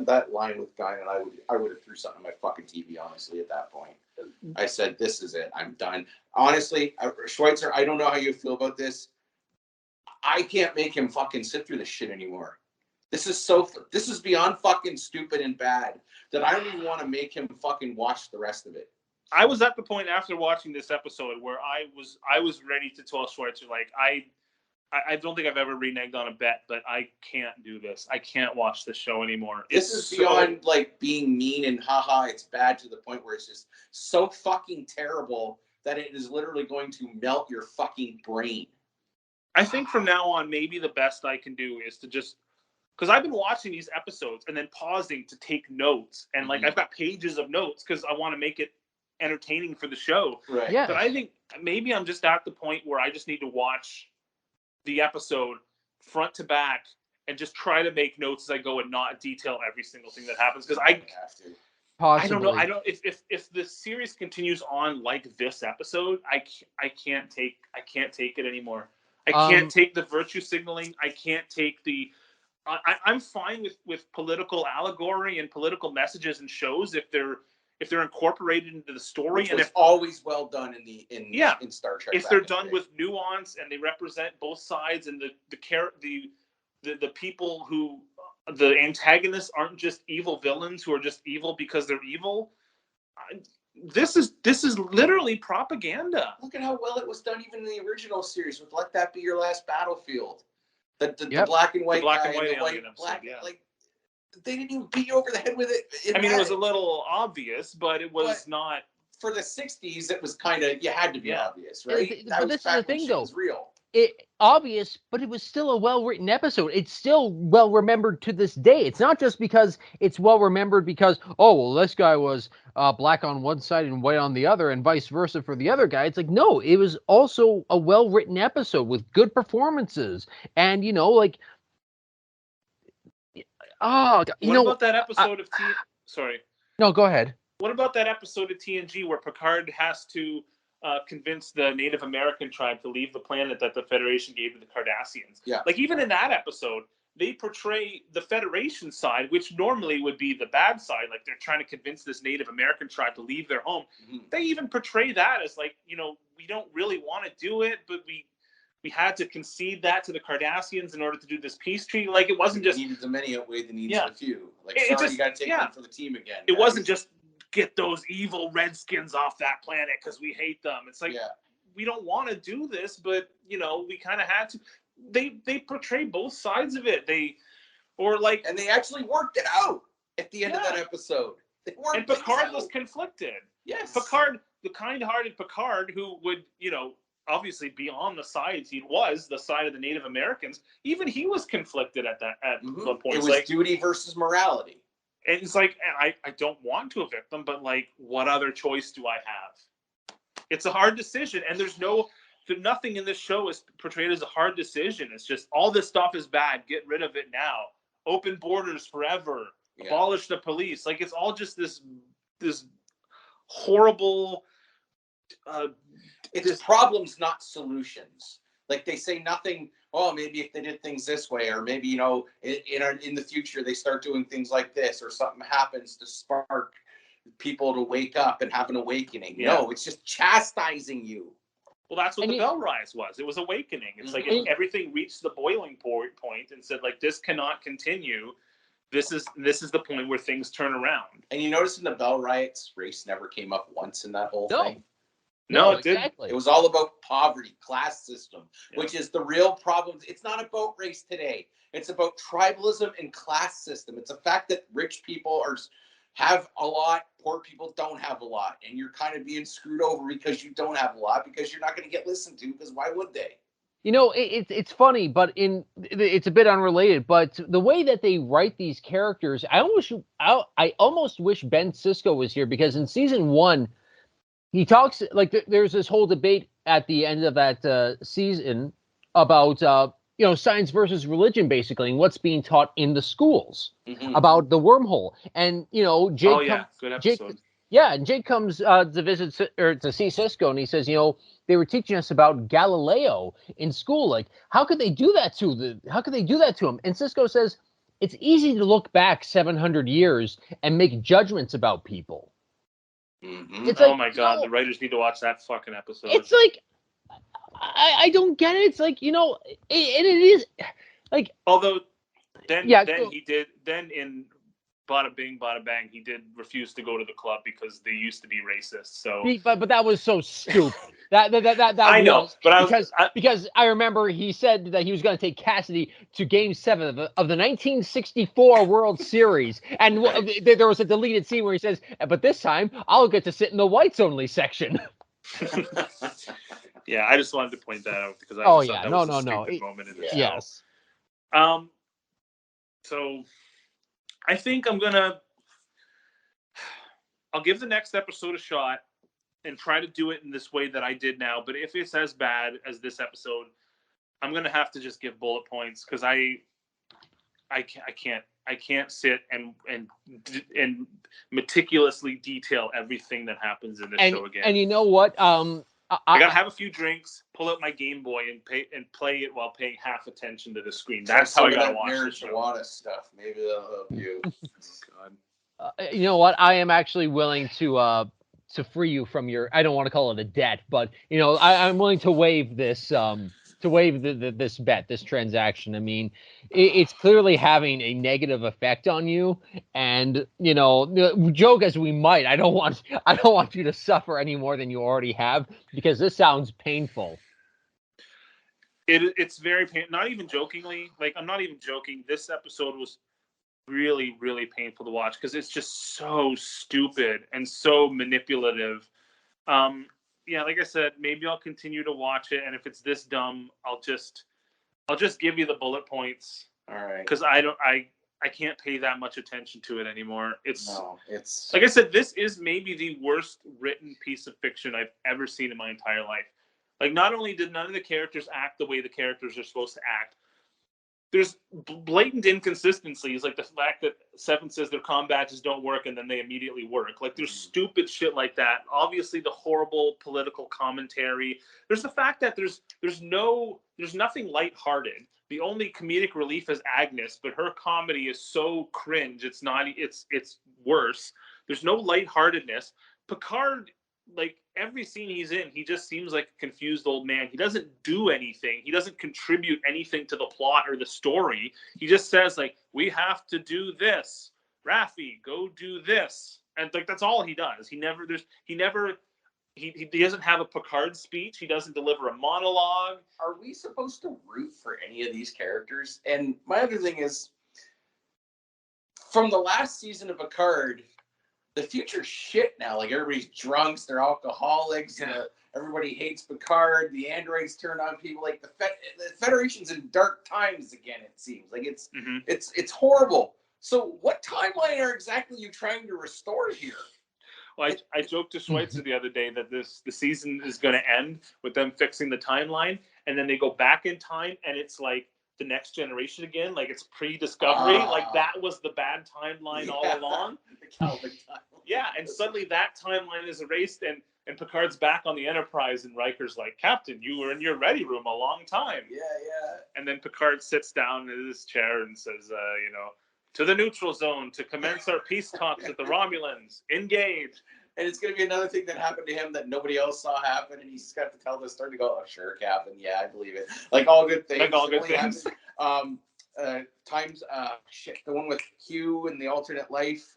F: That line with Guy and I would have threw something on my fucking TV. Honestly, at that point, I said, "This is it. I'm done." Honestly, Schweitzer, I don't know how you feel about this. I can't make him fucking sit through this shit anymore. This is beyond fucking stupid and bad that I don't even want to make him fucking watch the rest of it.
G: I was at the point after watching this episode where I was ready to tell Schweitzer, like, I don't think I've ever reneged on a bet, but I can't do this. I can't watch this show anymore.
F: This is beyond like being mean and haha, it's bad, to the point where it's just so fucking terrible that it is literally going to melt your fucking brain.
G: I think from now on, maybe the best I can do is to just, because I've been watching these episodes and then pausing to take notes. And like, I've got pages of notes because I want to make it entertaining for the show.
F: Right.
E: Yeah.
G: But I think maybe I'm just at the point where I just need to watch the episode front to back and just try to make notes as I go and not detail every single thing that happens. Because I
F: have to.
E: Possibly.
G: I don't know. If the series continues on like this episode, I can't take it anymore. I can't take the virtue signaling. I can't take the. I'm fine with political allegory and political messages and shows if they're incorporated into the story.
F: Which
G: and
F: was
G: if
F: always well done in Star Trek.
G: If they're done with nuance and they represent both sides and the people who the antagonists aren't just evil villains who are just evil because they're evil. This is literally propaganda.
F: Look at how well it was done even in the original series with "Let That Be Your Last Battlefield." The
E: Yep.
F: black and white
G: black
F: guy
G: and white
F: and the white
G: alien episode,
F: black
G: yeah.
F: like they didn't even beat you over the head with it.
G: It was a little obvious, but it was not.
F: For the 60s, it was kind of, you had to be obvious, right?
E: But this is the thing, though.
F: Was real.
E: Obvious, but it was still a well-written episode. It's still well-remembered to this day. It's not just because it's well-remembered because, oh, well, this guy was black on one side and white on the other and vice versa for the other guy. It's like, no, it was also a well-written episode with good performances. And,
G: What about that episode of Sorry.
E: No, go ahead.
G: What about that episode of TNG where Picard has to convince the Native American tribe to leave the planet that the Federation gave to the Cardassians?
F: Yeah.
G: Like, even in that episode, they portray the Federation side, which normally would be the bad side. Like, they're trying to convince this Native American tribe to leave their home. Mm-hmm. They even portray that as like, we don't really want to do it, but we had to concede that to the Cardassians in order to do this peace treaty. Like, it wasn't just...
F: The needs of many outweigh the needs of the few. Like, you got to take one for the team again.
G: It wasn't just get those evil Redskins off that planet because we hate them. It's like, we don't want to do this, but, we kind of had to. They portray both sides of it. And they actually worked it out at the end of that episode. And Picard was conflicted.
F: Yes.
G: Picard, the kind-hearted Picard who would, obviously be on the sides. He was the side of the Native Americans. Even he was conflicted at the point.
F: It was duty versus morality.
G: And it's like, I don't want to evict them, but like, what other choice do I have? It's a hard decision, and nothing in this show is portrayed as a hard decision. It's just, all this stuff is bad. Get rid of it now. Open borders forever. Yeah. Abolish the police. Like, it's all just this horrible.
F: It's problems, not solutions. Like, they say nothing. Oh, maybe if they did things this way, or maybe, in the future they start doing things like this, or something happens to spark people to wake up and have an awakening. Yeah. No, it's just chastising you.
G: Well, that's what the Bell Rise was. It was awakening. It's like everything reached the boiling point and said, like, this cannot continue. This is the point where things turn around.
F: And you notice in the Bell Riots, race never came up once in that whole thing.
G: No, it didn't.
F: It was all about poverty, class system, which is the real problem. It's not about race today. It's about tribalism and class system. It's a fact that rich people have a lot, poor people don't have a lot, and you're kind of being screwed over because you don't have a lot, because you're not going to get listened to, because why would they?
E: It's funny, but it's a bit unrelated. But the way that they write these characters, I almost wish Ben Sisko was here, because in season 1. He talks, like, there's this whole debate at the end of that season about, science versus religion, basically, and what's being taught in the schools about the wormhole. And, Jake
G: good episode.
E: Jake comes to visit, or to see Sisko, and he says, they were teaching us about Galileo in school. Like, how could they do that to him? And Sisko says, it's easy to look back 700 years and make judgments about people.
F: Mm-hmm.
E: It's like,
G: oh my God, the writers need to watch that fucking episode.
E: It's like, I don't get it. It's like, it is like.
G: Although, then in Bada Bing, Bada Bang, he did refuse to go to the club because they used to be racist. So,
E: but that was so stupid. that
G: I know, but
E: because I remember he said that he was going to take Cassidy to Game 7 of the 1964 World Series, and there was a deleted scene where he says, "But this time I'll get to sit in the whites only section."
G: Yeah, I just wanted to point that out because I
E: was
G: a stupid moment in the show.
E: Yes.
G: So I think I'll give the next episode a shot and try to do it in this way that I did now. But if it's as bad as this episode, I'm going to have to just give bullet points, because I can't sit and meticulously detail everything that happens in this show again.
E: And you know what?
G: I gotta have a few drinks, pull out my Game Boy, and play it while paying half attention to the screen. That's how I gotta watch the show.
F: Stuff. Maybe that'll help you.
G: God.
E: You know what? I am actually willing to free you from your. I don't want to call it a debt, but I'm willing to waive this to waive this bet, this transaction. I mean, it's clearly having a negative effect on you. And joke as we might, I don't want you to suffer any more than you already have, because this sounds painful.
G: It's very painful. Not even jokingly. Like, I'm not even joking. This episode was really, really painful to watch because it's just so stupid and so manipulative. Yeah, like I said, maybe I'll continue to watch it, and if it's this dumb, I'll just give you the bullet points.
F: All right.
G: Because I can't pay that much attention to it anymore. It's
F: it's
G: like I said, this is maybe the worst written piece of fiction I've ever seen in my entire life. Like, not only did none of the characters act the way the characters are supposed to act, there's blatant inconsistencies, like the fact that Seven says their comm badges don't work and then they immediately work. Like, there's stupid shit like that. Obviously, the horrible political commentary. There's the fact that there's nothing lighthearted. The only comedic relief is Agnes, but her comedy is so cringe. It's worse. There's no lightheartedness. Picard, like, every scene he's in, he just seems like a confused old man. He doesn't do anything. He doesn't contribute anything to the plot or the story. He just says, like, we have to do this. Raffi, go do this. And, like, that's all he does. He doesn't have a Picard speech. He doesn't deliver a monologue.
F: Are we supposed to root for any of these characters? And my other thing is, from the last season of Picard, the future's shit now. Like, everybody's drunks, they're alcoholics, everybody hates Picard, the androids turn on people. Like, the Federation's in dark times again, it seems. Like, it's horrible. So what timeline are exactly you trying to restore here?
G: Well, I joked to Schweitzer the other day that the season is going to end with them fixing the timeline, and then they go back in time, and it's like the next generation again, like it's pre-discovery. Like, that was the bad timeline all along.
F: The Calvin timeline.
G: Yeah, and suddenly that timeline is erased, and Picard's back on the Enterprise, and Riker's like, Captain, you were in your ready room a long time.
F: Yeah.
G: And then Picard sits down in his chair and says, to the neutral zone to commence our peace talks with the Romulans. Engage.
F: And it's going to be another thing that happened to him that nobody else saw happen, and he's just got to tell the story to go, oh, sure, Captain, yeah, I believe it. Like, all good things.
G: Like all good things.
F: The one with Hugh and the alternate life.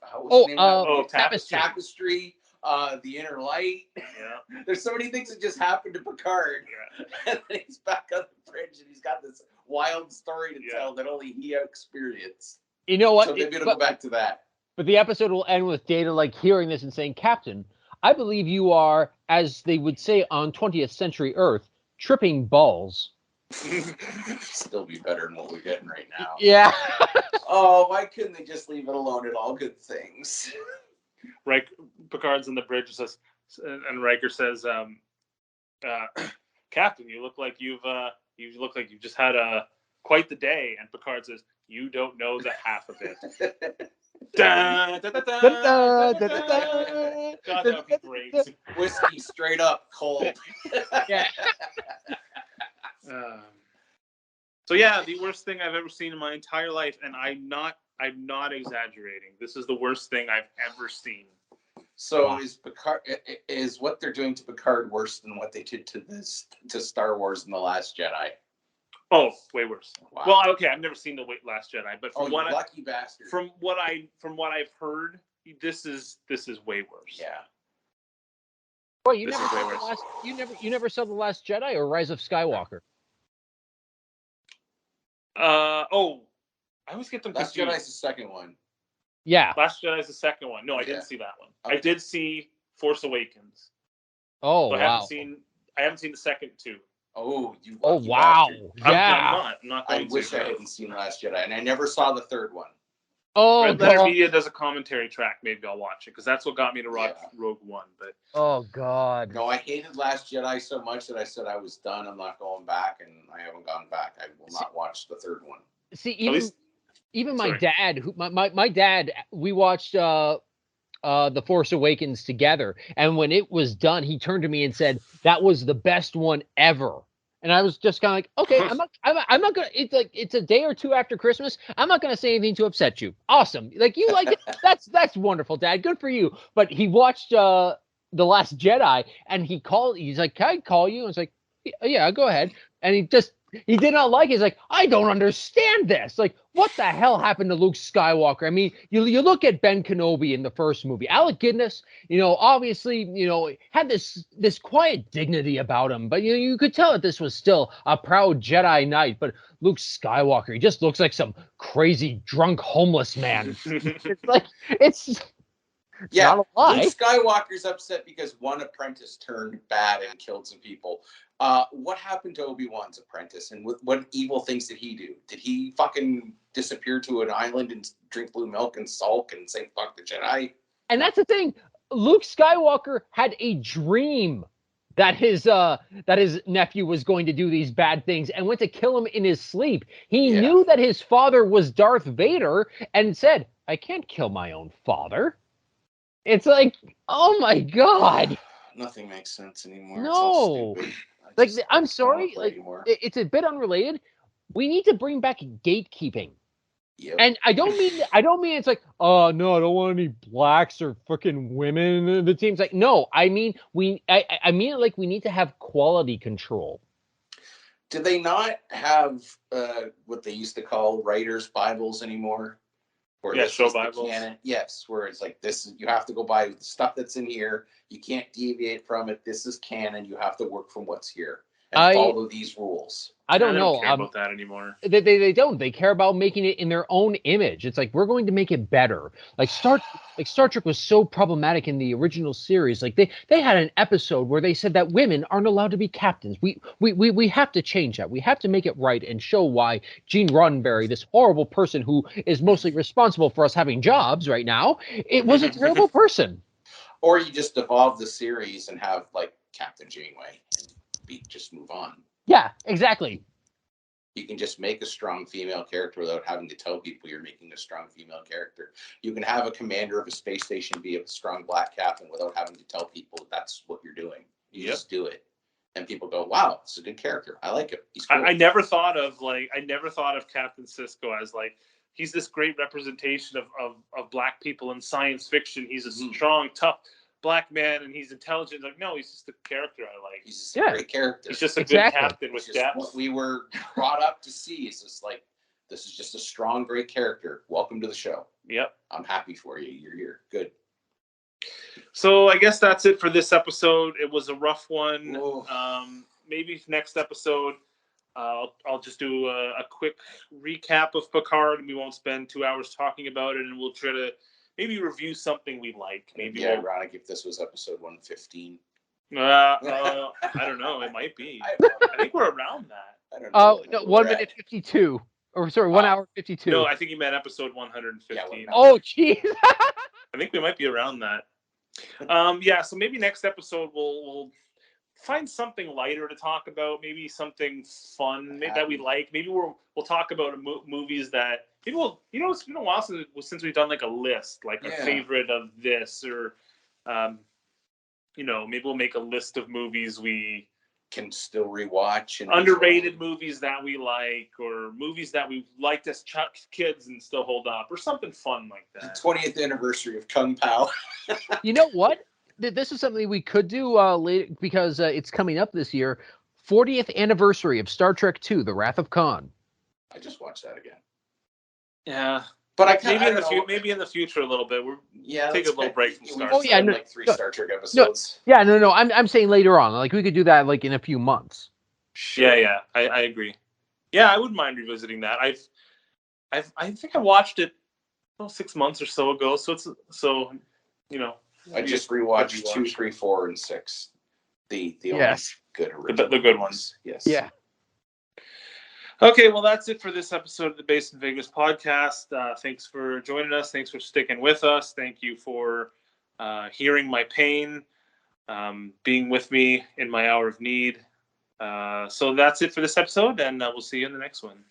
F: Tapestry. The Inner Light.
G: Yeah.
F: There's so many things that just happened to Picard.
G: Yeah.
F: And then he's back on the bridge, and he's got this wild story to tell that only he experienced.
E: You know what?
F: So maybe it'll go back to that.
E: But the episode will end with Data, like, hearing this and saying, Captain, I believe you are, as they would say on 20th century Earth, tripping balls.
F: Still be better than what we're getting right now.
E: Yeah.
F: Oh, why couldn't they just leave it alone at all good things?
G: Picard's in the bridge, and Riker says, Captain, you look like you've just had quite the day. And Picard says, you don't know the half of it. God, that would be great.
F: Whiskey straight up cold.
E: Yeah.
G: So yeah, the worst thing I've ever seen in my entire life, and I'm not exaggerating. This is the worst thing I've ever seen.
F: So is what they're doing to Picard worse than what they did to Star Wars in The Last Jedi?
G: Oh, way worse.
F: Wow.
G: Well, okay, I've never seen The Last Jedi, but
F: lucky bastard.
G: From what I've heard, this is way worse.
F: Yeah.
E: Well, you never saw The Last Jedi or Rise of Skywalker?
G: I always get them
F: Last
G: confused.
F: Jedi's the second one.
E: Yeah.
G: Last Jedi is the second one. No, I didn't see that one.
F: Okay.
G: I did see Force Awakens.
E: Oh,
G: But
E: wow.
G: I haven't seen the second two.
F: Oh, you.
E: Oh,
F: lucky
E: wow.
F: bastard.
E: Yeah.
G: I'm not
F: I
G: going
F: wish
G: to.
F: I hadn't seen Last Jedi, and I never saw the third one.
E: Oh,
G: Red Letter
E: God.
G: Media does a commentary track. Maybe I'll watch it because that's what got me to watch Rogue One. But
E: Oh, God.
F: No, I hated Last Jedi so much that I said I was done. I'm not going back, and I haven't gone back. I will not watch the third one.
E: See,
G: least-
E: even my
G: Sorry.
E: dad, my dad, we watched The Force Awakens together, and when it was done, he turned to me and said, "That was the best one ever." And I was just kind of like, "Okay, I'm not gonna." It's a day or two after Christmas. I'm not gonna say anything to upset you. Awesome, like you like it. That's wonderful, Dad. Good for you. But he watched The Last Jedi, and he's like, "Can I call you?" And I was like, "Yeah, go ahead." And he just he did not like it. He's like, I don't understand this. Like, what the hell happened to Luke Skywalker? I mean, you look at Ben Kenobi in the first movie. Alec Guinness, obviously, had this quiet dignity about him, but you could tell that this was still a proud Jedi Knight. But Luke Skywalker, he just looks like some crazy drunk homeless man. It's like it's
F: Yeah,
E: not a lie.
F: Luke Skywalker's upset because one apprentice turned bad and killed some people. What happened to Obi-Wan's apprentice, and what evil things did he do? Did he fucking disappear to an island and drink blue milk and sulk and say fuck the Jedi?
E: And that's the thing. Luke Skywalker had a dream that his nephew was going to do these bad things and went to kill him in his sleep. He knew that his father was Darth Vader and said, I can't kill my own father. It's like, oh my God.
F: Nothing makes sense anymore.
E: No.
F: It's all stupid.
E: Like, I'm sorry. Like, it's a bit unrelated. We need to bring back gatekeeping.
F: Yep.
E: And I don't mean it's like, oh no, I don't want any blacks or freaking women in the teams. Like, no, I mean I mean it like we need to have quality control.
F: Do they not have what they used to call writers' Bibles anymore?
G: Yeah, show Bibles.
F: Yes, where it's like you have to go by the stuff that's in here. You can't deviate from it. This is canon. You have to work from what's here and follow these rules.
E: I don't know.
G: Care about that anymore.
E: They don't. They care about making it in their own image. It's like, we're going to make it better. Like Star Trek was so problematic in the original series. Like they had an episode where they said that women aren't allowed to be captains. We have to change that. We have to make it right and show why Gene Roddenberry, this horrible person who is mostly responsible for us having jobs right now, it was a terrible person.
F: Or you just evolve the series and have like Captain Janeway and just move on.
E: Yeah, exactly.
F: You can just make a strong female character without having to tell people you're making a strong female character. You can have a commander of a space station be a strong black captain without having to tell people that's what you're doing. You just do it. And people go, wow, it's a good character. I like it. He's cool.
G: I never thought of Captain Sisko as like, he's this great representation of black people in science fiction. He's a strong, tough black man, and he's intelligent. Like, no, he's just a character I like.
F: He's just a great character.
G: He's just a good captain with depth.
F: What we were brought up to see is just like, this is just a strong, great character. Welcome to the show.
G: Yep.
F: I'm happy for you. You're here. Good.
G: So I guess that's it for this episode. It was a rough one. Maybe next episode, I'll just do a quick recap of Picard. We won't spend 2 hours talking about it, and we'll try to maybe review something we like. Maybe
F: ironic if this was episode 115.
G: I don't know. It might be. I think we're around that.
F: I don't know.
E: No, 1 minute 52. Or sorry, 1 hour 52.
G: No, I think you meant episode 115.
E: Oh, jeez.
G: I think we might be around that. So maybe next episode we'll find something lighter to talk about. Maybe something fun that we like. Maybe we'll talk about movies that maybe it's been a while since we've done like a list, like a favorite of this, or maybe we'll make a list of movies we
F: can still rewatch and
G: underrated movies that we like, or movies that we liked as kids and still hold up, or something fun like that.
F: The 20th anniversary of Kung Pao.
E: You know what? This is something we could do later, because it's coming up this year. 40th anniversary of Star Trek II: The Wrath of Khan.
F: I just watched that again.
G: Yeah.
F: But
G: maybe in the future a little bit. Take a little break from Star Trek.
F: Like 3 Star Trek episodes.
E: No. I'm saying later on. Like, we could do that like in a few months.
G: Sure. Yeah. I agree. Yeah, I wouldn't mind revisiting that. I think I watched it 6 months or so ago. So
F: I just rewatched 2, 3, 4, and 6. The only good original.
G: The good ones.
F: Yes.
E: Yeah.
G: Okay, well, that's it for this episode of the Based in Vegas podcast. Thanks for joining us. Thanks for sticking with us. Thank you for hearing my pain, being with me in my hour of need. So that's it for this episode, and we'll see you in the next one.